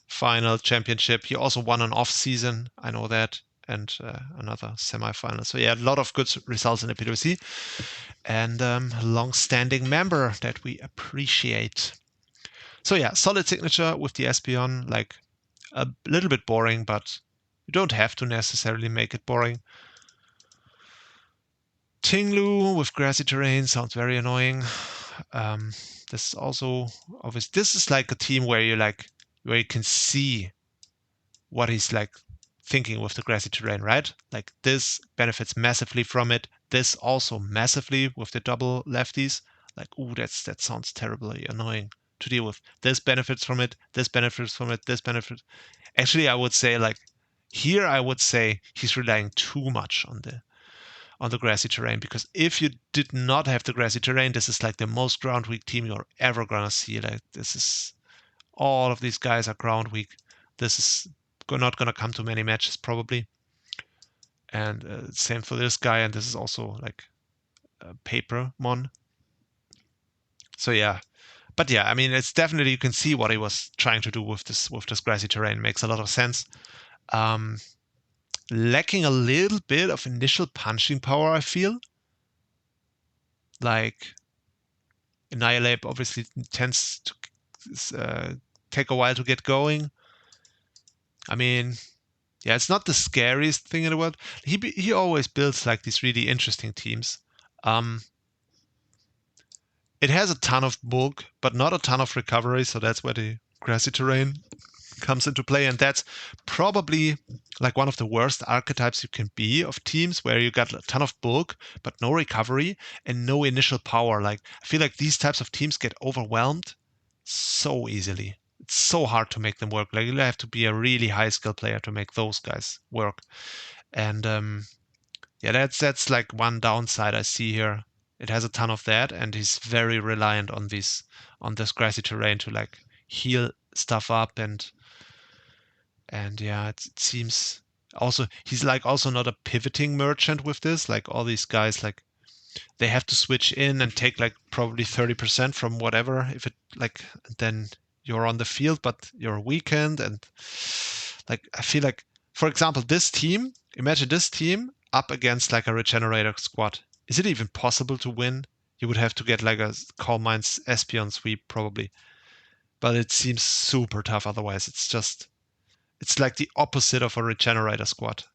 final championship. He also won an off season. I know that, and another semi-final. So yeah, a lot of good results in the PWC, and long-standing member that we appreciate. So yeah, solid signature with the Espion. Like a little bit boring, but you don't have to necessarily make it boring. Tinglu with grassy terrain sounds very annoying. This is also obvious. This is like a team where you can see what he's like thinking with the grassy terrain, right? Like this benefits massively from it. This also massively with the double lefties. Like, ooh, that sounds terribly annoying to deal with. This benefits from it. This benefits from it. This benefits. Actually, I would say like here, I would say he's relying too much on the grassy terrain, because if you did not have the grassy terrain, this is like the most ground weak team you're ever gonna see. Like this is all of these guys are ground weak. This is not gonna come to many matches probably. And same for this guy, and this is also like paper mon. So yeah, but yeah, I mean it's definitely, you can see what he was trying to do with this grassy terrain. Makes a lot of sense. Lacking a little bit of initial punching power, I feel. Like Annihilate obviously tends to take a while to get going. I mean, yeah, it's not the scariest thing in the world. He always builds like these really interesting teams. It has a ton of bulk, but not a ton of recovery, so that's where the grassy terrain comes into play, and that's probably like one of the worst archetypes you can be of teams, where you got a ton of bulk but no recovery and no initial power. Like I feel like these types of teams get overwhelmed so easily. It's so hard to make them work. Like you have to be a really high skill player to make those guys work. And yeah, that's like one downside I see here. It has a ton of that, and he's very reliant on this grassy terrain to like heal stuff up, and yeah, it seems also he's like also not a pivoting merchant with this. Like all these guys, like they have to switch in and take like probably 30% from whatever, if it like, then you're on the field but you're weakened. And like I feel like, for example, imagine this team up against like a regenerator squad. Is it even possible to win? You would have to get like a Calm Minds Espion sweep probably, but it seems super tough otherwise. It's like the opposite of a regenerator squad,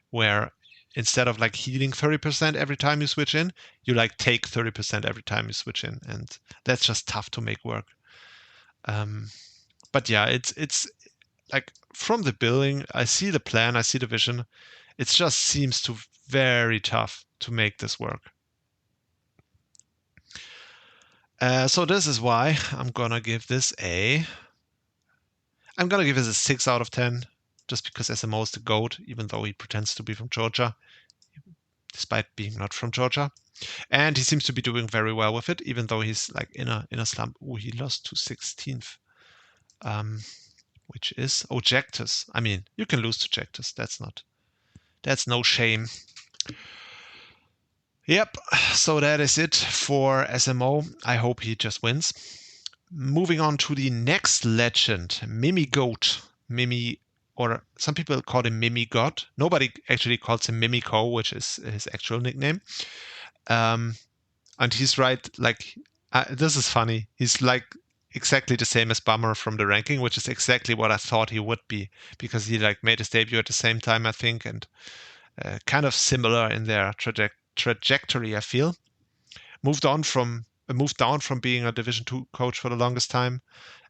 where instead of like healing 30% every time you switch in, you like take 30% every time you switch in, and that's just tough to make work. But yeah, it's like from the building, I see the plan, I see the vision. It just seems to very tough to make this work. So this is why I'm gonna give this a 6 out of 10, just because SMO is the GOAT, even though he pretends to be from Georgia, despite being not from Georgia. And he seems to be doing very well with it, even though he's like in a slump. Oh, he lost to 16th, which is Jectus. I mean, you can lose to Jectus. That's no shame. Yep, so that is it for SMO. I hope he just wins. Moving on to the next legend, Mimi Goat. Mimi, or some people call him Mimi God. Nobody actually calls him Mimico, which is his actual nickname. And he's right, like, this is funny. He's like exactly the same as Bummer from the ranking, which is exactly what I thought he would be, because he like made his debut at the same time, I think, and kind of similar in their trajectory, I feel. Moved down from being a Division 2 coach for the longest time,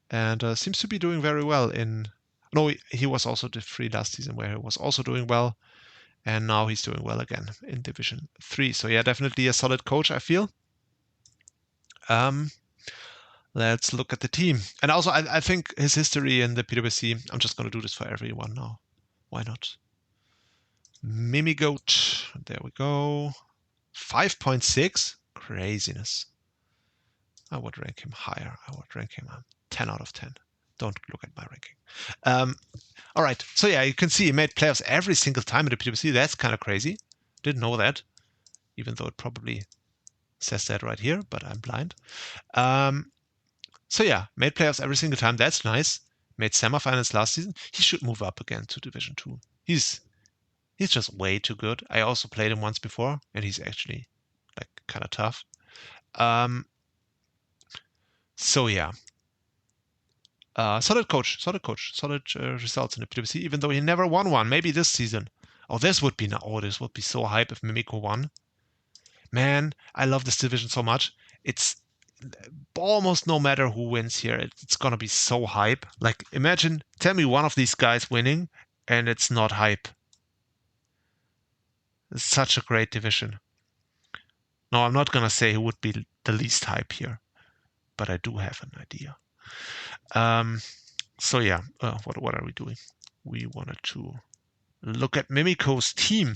and seems to be doing very well in. No, he was also the 3 last season, where he was also doing well, and now he's doing well again in Division 3. So yeah, definitely a solid coach, I feel. Let's look at the team. And also, I think his history in the PWC, I'm just going to do this for everyone now. Why not? Mimigoat. There we go. 5.6. Craziness. I would rank him higher. I would rank him 10 out of 10. Don't look at my ranking. All right. So yeah, you can see he made playoffs every single time in the PWC. That's kind of crazy. Didn't know that, even though it probably says that right here, but I'm blind. So yeah, made playoffs every single time. That's nice. Made semifinals last season. He should move up again to Division 2. He's just way too good. I also played him once before, and he's actually like kind of tough. So yeah. Solid coach, solid results in the PWC, even though he never won one. Maybe this season. Oh, this would be so hype if Mimiko won. Man, I love this division so much. It's almost no matter who wins here, it's gonna be so hype. Like, tell me one of these guys winning, and it's not hype. It's such a great division. No, I'm not gonna say who would be the least hype here, but I do have an idea. So yeah, what are we doing? We wanted to look at Mimiko's team.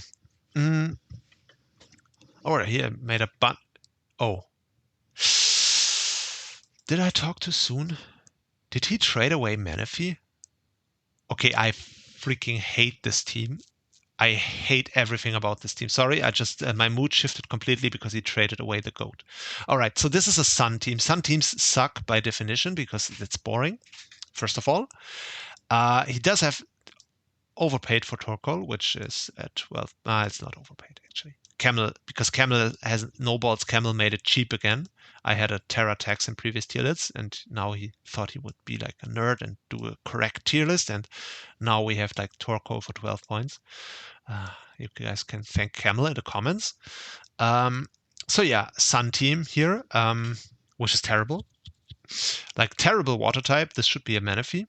Oh, he made a Oh. Did I talk too soon? Did he trade away Menifee? Okay, I freaking hate this team. I hate everything about this team. Sorry, my mood shifted completely because he traded away the GOAT. All right, so this is a Sun team. Sun teams suck by definition because it's boring, first of all. He does have overpaid for Torkoal, which is at 12. It's not overpaid, actually. Camel, because Camel has no balls, Camel made it cheap again. I had a Terra tax in previous tier lists, and now he thought he would be like a nerd and do a correct tier list, and now we have like Torkoal for 12 points. You guys can thank Camel in the comments. So yeah, Sun team here, which is terrible. Like, terrible water type. This should be a Menifee.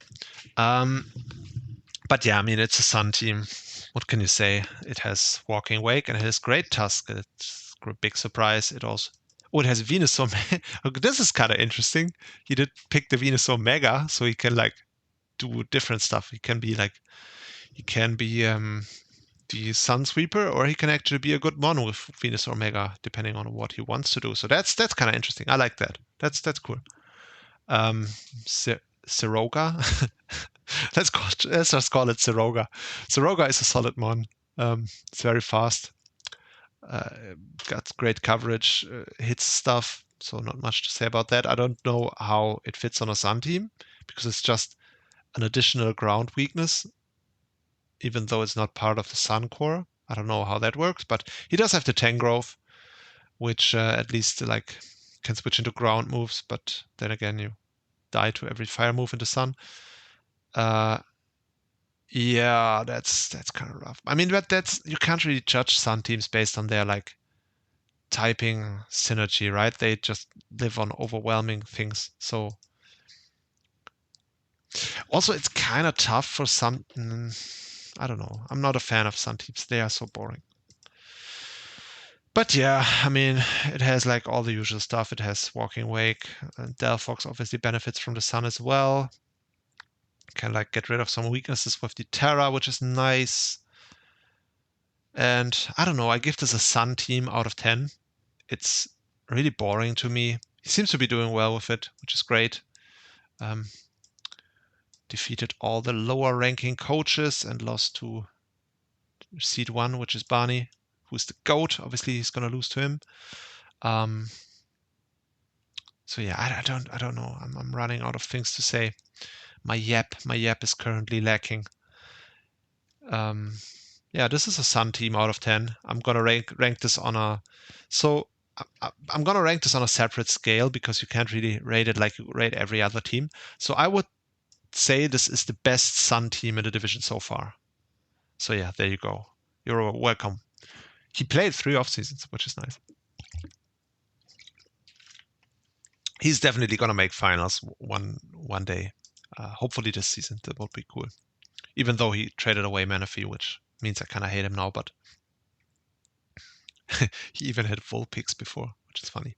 But yeah, I mean, it's a Sun team. What can you say? It has Walking Wake and it has Great Tusk. It's a big surprise. It has Venusaur. This is kind of interesting. He did pick the Venusaur Mega, so he can like do different stuff. He can be the Sun Sweeper, or he can actually be a good mon with Venusaur Mega, depending on what he wants to do. So that's kind of interesting. I like that. That's cool. Siroga. Let's just call it Siroga. Siroga is a solid mon. It's very fast. Got great coverage, hits stuff. So not much to say about that. I don't know how it fits on a Sun team because it's just an additional ground weakness, even though it's not part of the Sun core. I don't know how that works, but he does have the Tangrowth, which at least like can switch into ground moves. But then again, you die to every fire move in the Sun. Yeah, that's kind of rough. I mean, but you can't really judge Sun teams based on their like typing synergy, right? They just live on overwhelming things. So also, it's kind of tough for some. I don't know. I'm not a fan of Sun teams. They are so boring. But yeah, I mean, it has like all the usual stuff. It has Walking Wake, and Delphox obviously benefits from the Sun as well. Can like get rid of some weaknesses with the Terra, which is nice. And I don't know, I give this a Sun team out of 10. It's really boring to me. He seems to be doing well with it, which is great. Defeated all the lower ranking coaches and lost to seed 1, which is Barney, who's the GOAT. Obviously, he's gonna lose to him. So yeah, I don't know. I'm running out of things to say. My yap is currently lacking. Yeah, this is a Sun team out of 10. I'm gonna rank this on I'm gonna rank this on a separate scale because you can't really rate it like you rate every other team. So I would say this is the best Sun team in the division so far. So yeah, there you go. You're welcome. He played 3 off seasons, which is nice. He's definitely gonna make finals one day. Hopefully this season. That would be cool. Even though he traded away Menifee, which means I kind of hate him now, but he even had full picks before, which is funny.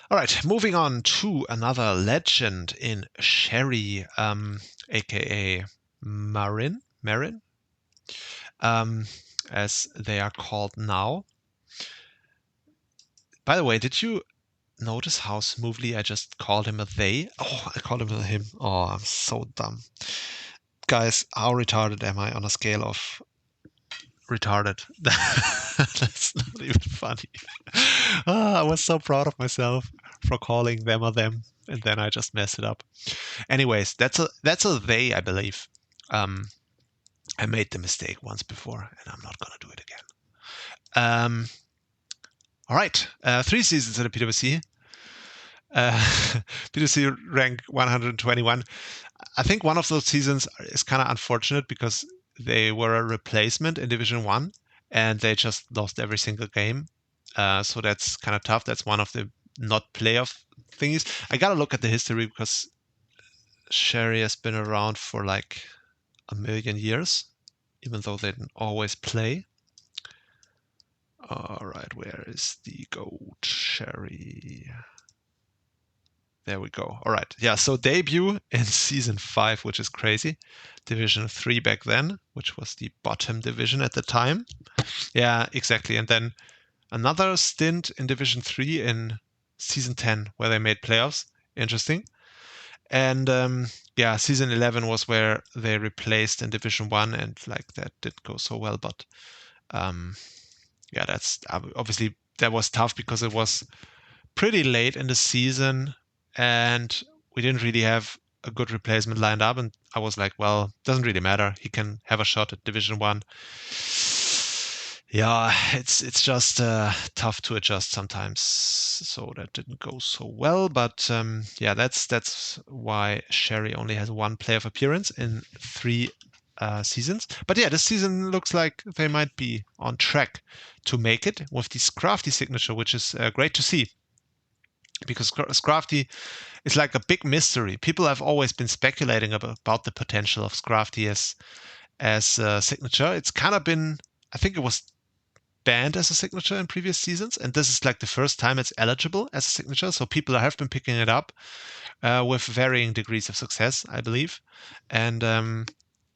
All right, moving on to another legend in Sherry, aka Marin. as they are called now. By the way, did you notice how smoothly I just called him a they? Oh, I called him a him. Oh, I'm so dumb. Guys, how retarded am I on a scale of retarded? That's not even funny. I was so proud of myself for calling them a them, and then I just messed it up. Anyways, that's a they, I believe. I made the mistake once before, and I'm not gonna do it again. All right, 3 seasons in the PWC. PWC rank 121. I think one of those seasons is kind of unfortunate because they were a replacement in Division 1 and they just lost every single game. So that's kind of tough. That's one of the not playoff thingies. I got to look at the history because Sherry has been around for like a million years, even though they didn't always play. All right, where is the goat? Sherry. There we go. All right. Yeah, so debut in Season 5, which is crazy. Division 3 back then, which was the bottom division at the time. Yeah, exactly. And then another stint in Division 3 in Season 10, where they made playoffs. Interesting. And yeah, Season 11 was where they replaced in Division 1, and like that didn't go so well. But yeah, that's obviously that was tough because it was pretty late in the season and we didn't really have a good replacement lined up. And I was like, well, doesn't really matter. He can have a shot at Division 1. Yeah, it's just tough to adjust sometimes. So that didn't go so well. But yeah, that's why Sherry only has one playoff appearance in 3 seasons. But yeah, this season looks like they might be on track to make it with this crafty signature, which is great to see. Because Scrafty is like a big mystery. People have always been speculating about the potential of Scrafty as a signature. It's kind of been, I think it was banned as a signature in previous seasons, and this is like the first time it's eligible as a signature. So people have been picking it up with varying degrees of success, I believe. And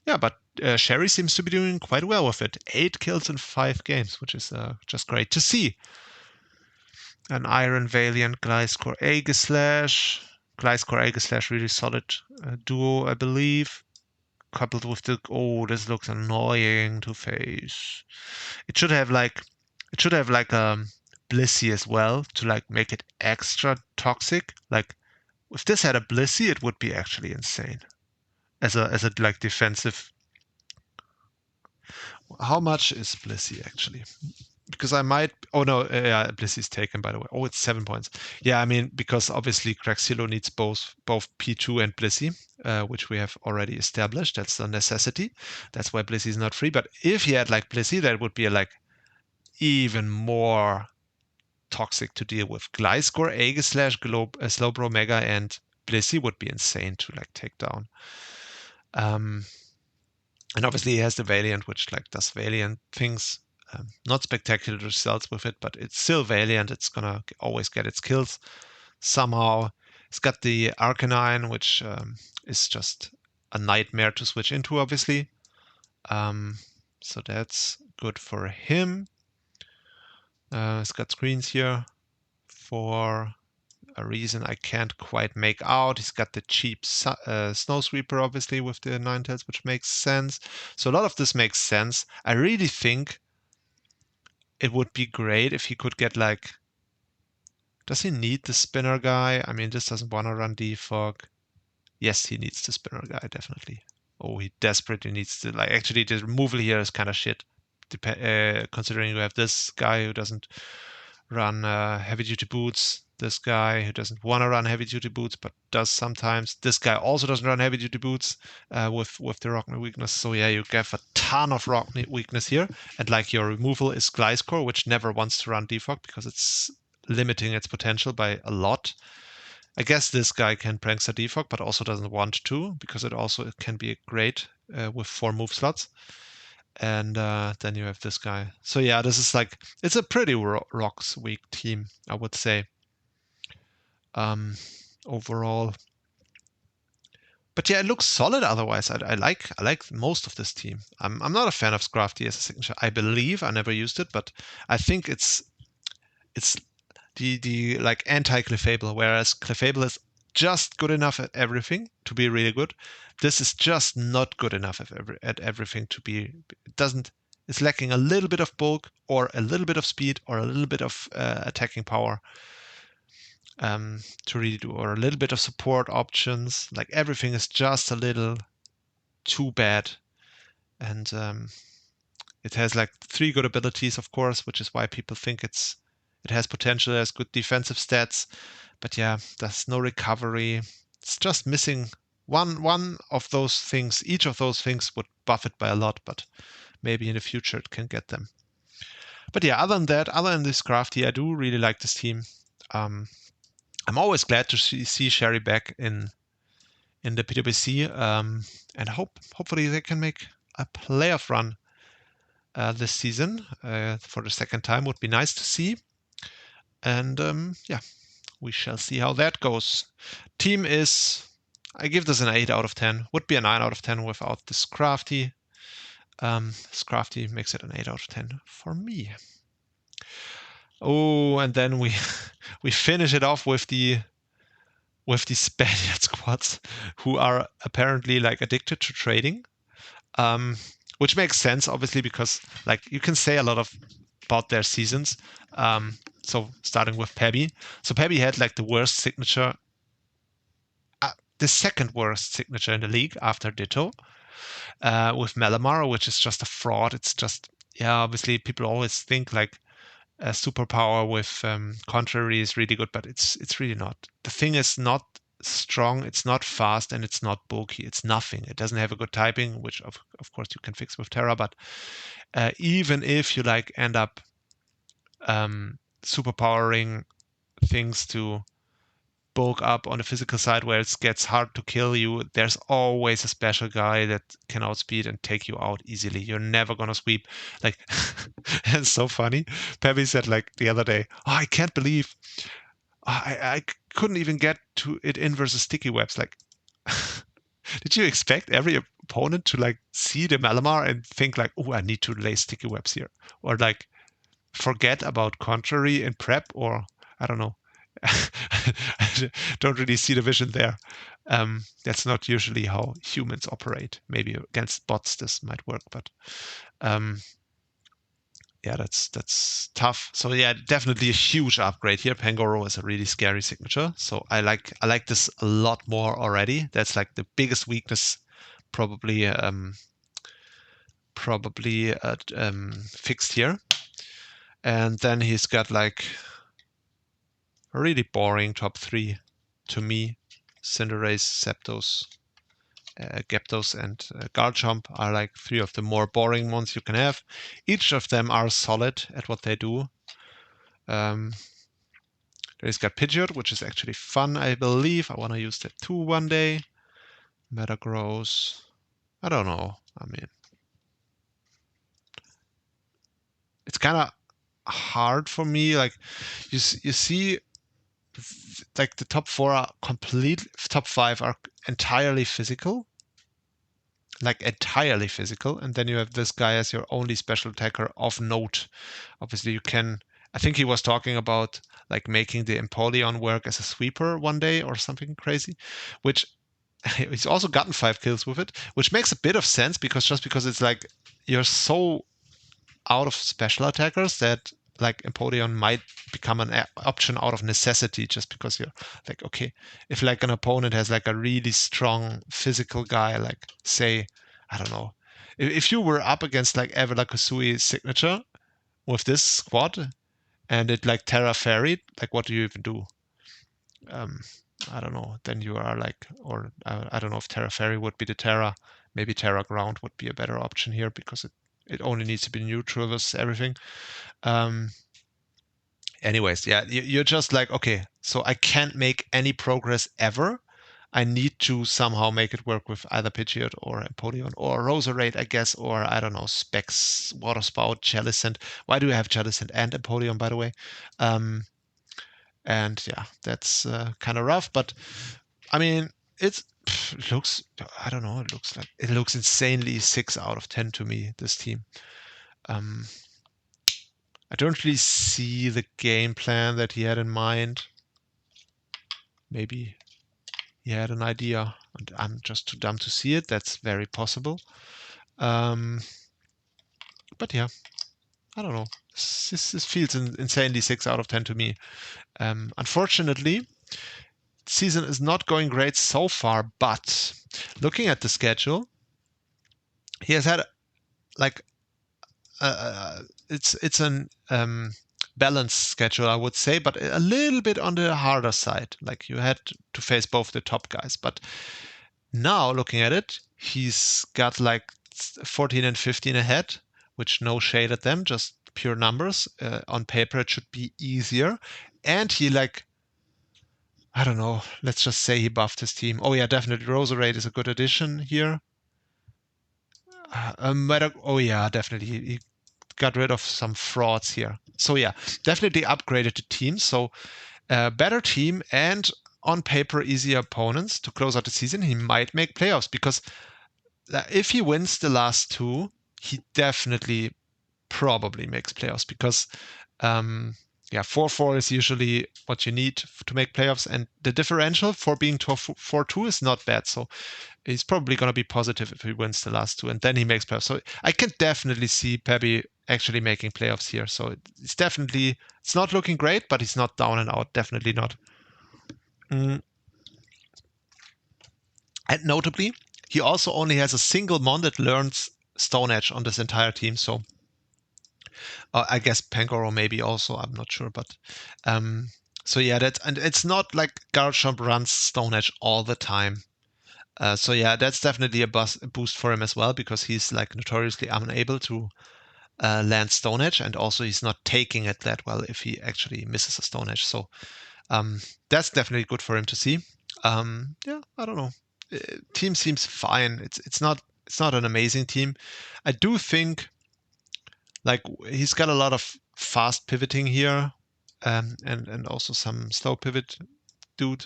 yeah, but Sherry seems to be doing quite well with it. 8 kills in 5 games, which is just great to see. An Iron Valiant Gliscor Aegislash. Gliscor Aegislash, really solid duo, I believe. Coupled with the, oh, this looks annoying to face. It should have like Blissey as well to like make it extra toxic. Like if this had a Blissey, it would be actually insane. As a like defensive. How much is Blissey actually? Because I might. Oh no, yeah, Bliss is taken by the way. Oh, it's 7 points. Yeah, I mean because obviously Craxilo needs both P2 and Blissey, which we have already established. That's a necessity. That's why Blissey is not free. But if he had like Blissey, that would be like even more toxic to deal with. Gliscor, Aegislash, Slowbro, Mega, and Blissey would be insane to like take down. And obviously he has the Valiant, which like does Valiant things. Not spectacular results with it, but it's still Valiant. It's gonna always get its kills somehow. It's got the Arcanine, which is just a nightmare to switch into, obviously. So that's good for him. It's got screens here for a reason I can't quite make out. He's got the cheap Snow Sweeper, obviously, with the Ninetales, which makes sense. So a lot of this makes sense. I really think it would be great if he could get like, does he need the spinner guy? I mean, this doesn't want to run defog. Yes, he needs the spinner guy, definitely. Oh, he desperately needs to, like, actually the removal here is kind of shit. Considering you have this guy who doesn't run heavy duty boots, this guy who doesn't want to run heavy duty boots but does sometimes. This guy also doesn't run heavy duty boots with the Rockney weakness. So yeah, you have a ton of Rockney weakness here, and like your removal is Gliscor, which never wants to run defog because it's limiting its potential by a lot. I guess this guy can prankster defog, but also doesn't want to because it can be great with 4 move slots. And then you have this guy. So yeah, this is like, it's a pretty rocks weak team, I would say. Overall. But yeah, it looks solid otherwise. I like most of this team. I'm not a fan of Scrafty as a signature. I believe I never used it, but I think it's the like anti-Clefable, whereas Clefable is just good enough at everything to be really good. This is just not good enough at everything to be. It doesn't. It's lacking a little bit of bulk, or a little bit of speed, or a little bit of attacking power to really do, or a little bit of support options. Like everything is just a little too bad, and it has like 3 good abilities, of course, which is why people think it has potential as good defensive stats. But yeah, there's no recovery. It's just missing one of those things. Each of those things would buff it by a lot, but maybe in the future it can get them. But yeah, other than that, other than this crafty, I do really like this team. I'm always glad to see Sherry back in the PWC, and hopefully they can make a playoff run this season for the second time. Would be nice to see. And yeah, we shall see how that goes. Team is, I give this an 8 out of 10. Would be a 9 out of 10 without this crafty. This crafty makes it an 8 out of 10 for me. Oh, and then we we finish it off with the Spaniard squads, who are apparently like addicted to trading. Which makes sense, obviously, because like you can say a lot about their seasons. So starting with Pebby. So Pebby had like the worst signature, the second worst signature in the league after Ditto, with Malamar, which is just a fraud. It's just, yeah, obviously people always think like a superpower with contrary is really good, but it's really not. The thing is not strong, it's not fast, and it's not bulky. It's nothing. It doesn't have a good typing, which of course you can fix with Terra, but even if you like end up superpowering things to bulk up on the physical side where it gets hard to kill you, there's always a special guy that can outspeed and take you out easily. You're never gonna sweep. Like, it's so funny. Pebby said like the other day, oh, I can't believe I couldn't even get to it in versus sticky webs. Like, did you expect every opponent to like see the Malamar and think like, oh, I need to lay sticky webs here, or like forget about contrary in prep, or I don't know. I don't really see the vision there. That's not usually how humans operate. Maybe against bots this might work, but yeah, that's tough. So yeah, definitely a huge upgrade here. Pangoro is a really scary signature, so I like this a lot more already. That's like the biggest weakness, probably fixed here. And then he's got like a really boring top 3 to me. Cinderace, Zapdos, Gyarados, and Garchomp are like 3 of the more boring ones you can have. Each of them are solid at what they do. He's got Pidgeot, which is actually fun, I believe. I want to use that too one day. Metagross. I don't know. I mean, it's kind of hard for me. Like, you see, like the top 4 are complete. Top 5 are entirely physical. Like entirely physical, and then you have this guy as your only special attacker of note. Obviously, you can. I think he was talking about like making the Empoleon work as a sweeper one day or something crazy, which he's also gotten 5 kills with it, which makes a bit of sense because it's like you're so out of special attackers that like Empoleon might become an option out of necessity, just because you're like, okay, if like an opponent has like a really strong physical guy, like say, I don't know, if you were up against like Avila Kusui's signature with this squad and it like Terra Fairy, like what do you even do? I don't know. Then you are like, or I don't know if Terra Fairy would be the Terra. Maybe Terra Ground would be a better option here because it only needs to be neutral versus everything. Anyways, yeah, you're just like, okay, so I can't make any progress ever. I need to somehow make it work with either Pidgeot or Empoleon or Roserade, I guess, or I don't know, Specs, Water Spout, Jellicent. Why do I have Jellicent and Empoleon, by the way? And yeah, that's kind of rough, but I mean, it looks, I don't know, it looks insanely 6 out of 10 to me, this team. I don't really see the game plan that he had in mind. Maybe he had an idea and I'm just too dumb to see it. That's very possible. But yeah, I don't know. This feels insanely 6 out of 10 to me. Unfortunately, season is not going great so far, but looking at the schedule, he has had like it's an balanced schedule, I would say, but a little bit on the harder side. Like you had to face both the top guys, but now looking at it, he's got like 14 and 15 ahead, which no shade at them, just pure numbers. On paper, it should be easier, and he like, I don't know, let's just say he buffed his team. Oh yeah, definitely Roserade is a good addition here. Oh yeah, definitely. He got rid of some frauds here. So yeah, definitely upgraded the team. So better team and on paper easier opponents to close out the season. He might make playoffs because if he wins the last two, he definitely probably makes playoffs because yeah, 4-4 is usually what you need to make playoffs, and the differential for being 4-2 is not bad. So he's probably going to be positive if he wins the last two, and then he makes playoffs. So I can definitely see Pebby actually making playoffs here. So it's not looking great, but he's not down and out. Definitely not. And notably, he also only has a single mon that learns Stone Edge on this entire team. So I guess Pangoro maybe also. I'm not sure, but so yeah, and it's not like Garchomp runs Stone Edge all the time. So yeah, that's definitely a boost for him as well because he's like notoriously unable to land Stone Edge, and also he's not taking it that well if he actually misses a Stone Edge. So that's definitely good for him to see. Yeah, I don't know. Team seems fine. It's not an amazing team. I do think like he's got a lot of fast pivoting here, and also some slow pivot dude.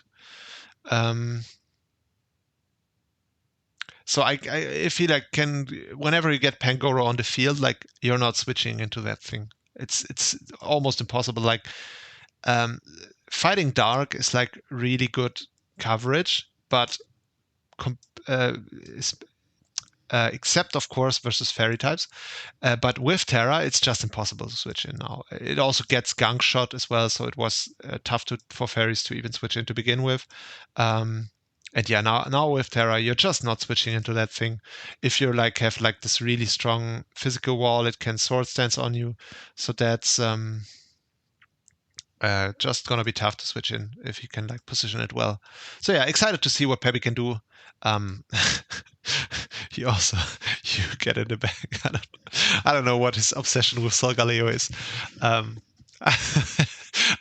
So if he like can, whenever you get Pangoro on the field, like you're not switching into that thing. It's almost impossible. Like fighting dark is like really good coverage, but except of course versus fairy types. But with Terra, it's just impossible to switch in now. It also gets gunk shot as well, so it was tough for fairies to even switch in to begin with. And yeah, now with Terra, you're just not switching into that thing. If you like have like this really strong physical wall, it can sword stance on you. So that's just gonna be tough to switch in if you can like position it well. So yeah, excited to see what Peppy can do. He also you get in the back. I don't know what his obsession with Solgaleo is.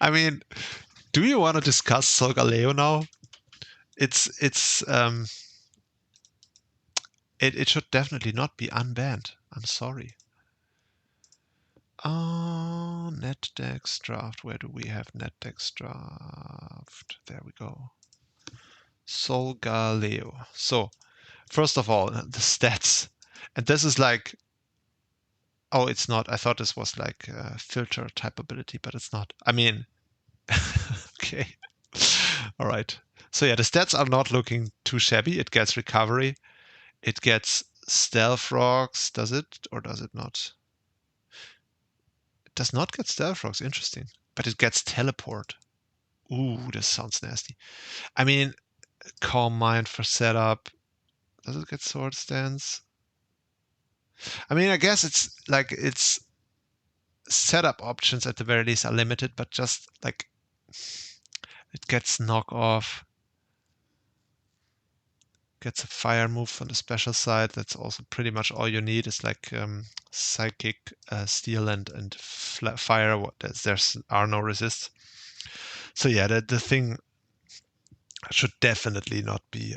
I mean, do you want to discuss Solgaleo now? It should definitely not be unbanned. I'm sorry. Oh, NetDex draft. Where do we have NetDex draft? There we go. Solgaleo. So, first of all, the stats. And this is like, oh, it's not. I thought this was like a filter type ability, but it's not. I mean, okay. All right. So yeah, the stats are not looking too shabby. It gets recovery. It gets stealth rocks. Does it or does it not? It does not get stealth rocks. Interesting. But it gets teleport. Ooh, this sounds nasty. I mean, calm mind for setup. Does it get sword stance? I mean, I guess it's setup options at the very least are limited, but just like it gets knock off, gets a fire move on the special side. That's also pretty much all you need. Is like psychic, steel, and fire. There's are no resists. So yeah, the thing should definitely not be.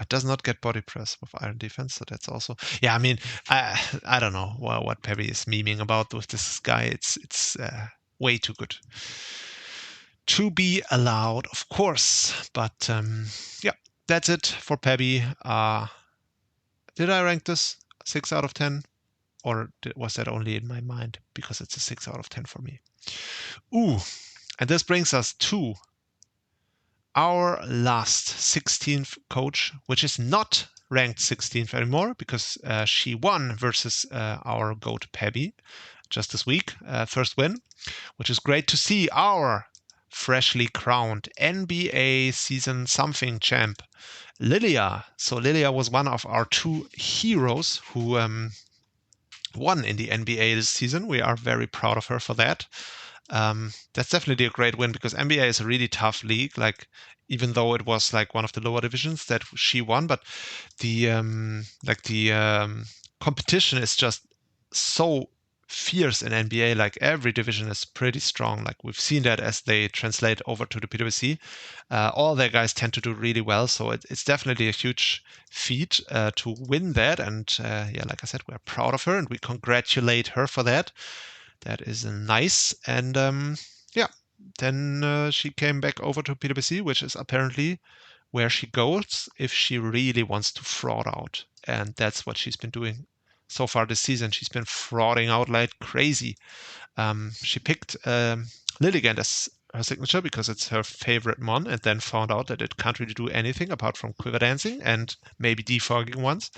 It does not get body press with iron defense, so that's also yeah. I mean, I don't know what Peppy is memeing about with this guy. It's way too good. to be allowed, of course. But yeah, that's it for Pebby. Did I rank this 6 out of 10? Or was that only in my mind? Because it's a 6 out of 10 for me. Ooh, and this brings us to our last 16th coach, which is not ranked 16th anymore because she won versus our GOAT Pebby just this week. First win, which is great to see. Our freshly crowned NBA season something champ, Lilia. So Lilia was one of our 2 heroes who won in the NBA this season. We are very proud of her for that. That's definitely a great win because NBA is a really tough league. Like, even though it was like one of the lower divisions that she won, but the competition is just so fierce in NBA. Like, every division is pretty strong. Like, we've seen that as they translate over to the PWC. All their guys tend to do really well, so it's definitely a huge feat to win that. And yeah, like I said, we're proud of her and we congratulate her for that. That is nice. And yeah, then she came back over to PWC, which is apparently where she goes if she really wants to fraud out. And that's what she's been doing so far this season. She's been frauding out like crazy. She picked Lilligant as her signature because it's her favorite mon, and then found out that it can't really do anything apart from quiver dancing and maybe defogging once.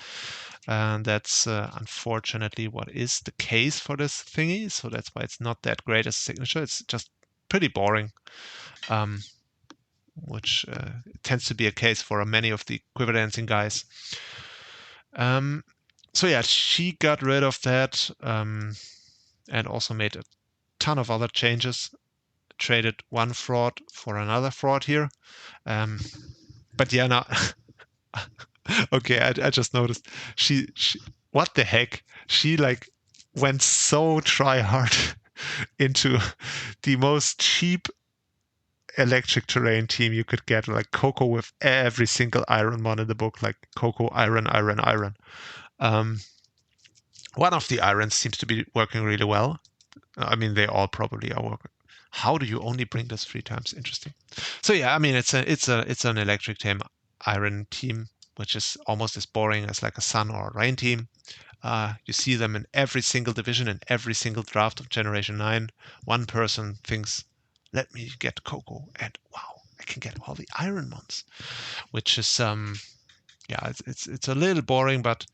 And that's unfortunately what is the case for this thingy. So that's why it's not that great as a signature. It's just pretty boring, which tends to be a case for many of the quiver dancing guys. So yeah, she got rid of that and also made a ton of other changes. Traded one fraud for another fraud here. But yeah, now okay, I just noticed she what the heck? She like went so try hard into the most cheap electric terrain team you could get, like Coco with every single iron mon in the book, like Coco, iron, iron, iron. One of the irons seems to be working really well. I mean, they all probably are working. How do you only bring this 3 times? Interesting. So yeah, I mean, it's an electric team, iron team, which is almost as boring as like a sun or a rain team. You see them in every single division, in every single draft of Generation 9. One person thinks, let me get Coco, and wow, I can get all the Iron Mons, which is, yeah, it's a little boring, but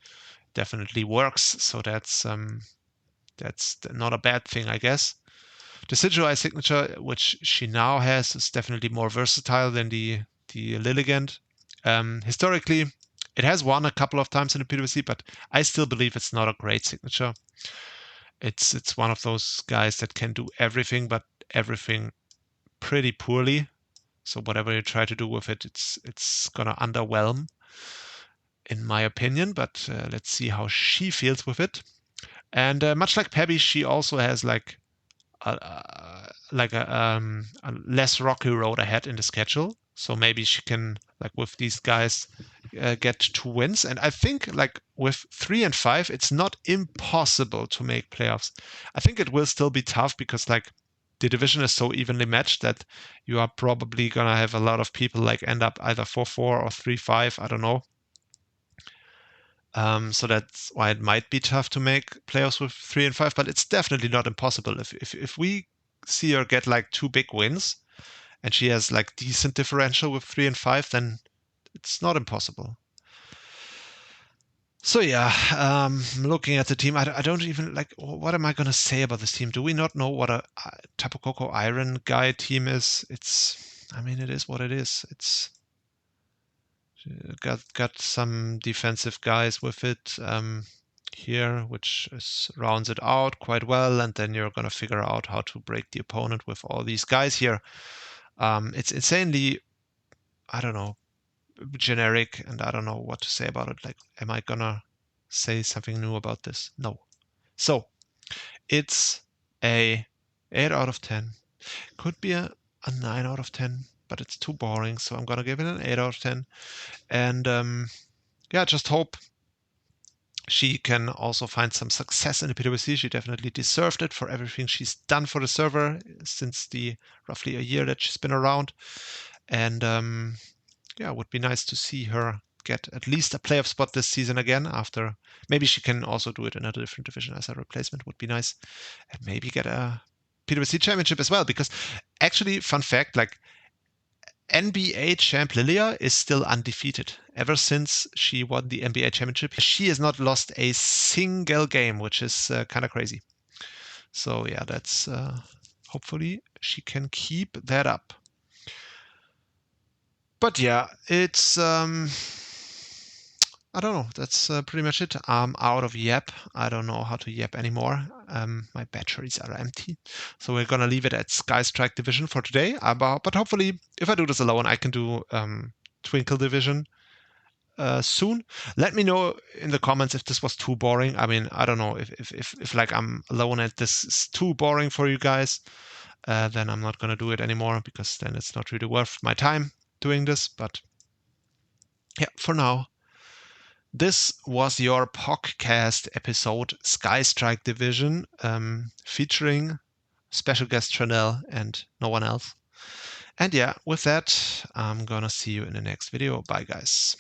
definitely works. So that's not a bad thing, I guess. The Sigilai signature, which she now has, is definitely more versatile than the Lilligant. Historically, it has won a couple of times in the PWC, but I still believe it's not a great signature. It's one of those guys that can do everything, but everything pretty poorly. So whatever you try to do with it, it's gonna underwhelm, in my opinion. But let's see how she feels with it. And much like Pebby, she also has like a less rocky road ahead in the schedule. So maybe she can, like with these guys, get 2 wins. And I think like with 3 and 5, it's not impossible to make playoffs. I think it will still be tough because like the division is so evenly matched that you are probably gonna have a lot of people like end up either 4-4 or 3-5. I don't know. So that's why it might be tough to make playoffs with 3 and 5, but it's definitely not impossible. If we see her get like 2 big wins and she has like decent differential with 3 and 5, then it's not impossible. So yeah, looking at the team, I don't even like, what am I going to say about this team? Do we not know what a Tapu Koko Iron guy team is? I mean, it is what it is. It's got some defensive guys with it here, which rounds it out quite well. And then you're going to figure out how to break the opponent with all these guys here. It's insanely, I don't know, generic, and I don't know what to say about it. Like, am I gonna say something new about this? No. So it's a 8 out of 10. Could be a 9 out of 10, but it's too boring, so I'm gonna give it an 8 out of 10. And yeah, just hope She can also find some success in the PWC. She definitely deserved it for everything she's done for the server since the roughly a year that she's been around. And yeah, it would be nice to see her get at least a playoff spot this season again. After maybe she can also do it in a different division as a replacement, would be nice, and maybe get a PWC championship as well. Because actually, fun fact, like NBA champ Lilia is still undefeated. Ever since she won the NBA championship, she has not lost a single game, which is kind of crazy. So yeah, that's hopefully she can keep that up. But yeah, it's I don't know. That's pretty much it. I'm out of yap. I don't know how to yap anymore. My batteries are empty. So we're going to leave it at Skystrike Division for today. But hopefully, if I do this alone, I can do Twinkle Division soon. Let me know in the comments if this was too boring. I mean, I don't know if like I'm alone and this is too boring for you guys. Then I'm not going to do it anymore because then it's not really worth my time doing this. But yeah, for now. This was your Pogcast episode, Skystrike Division, featuring special guest Trannel and no one else. And yeah, with that, I'm gonna see you in the next video. Bye, guys.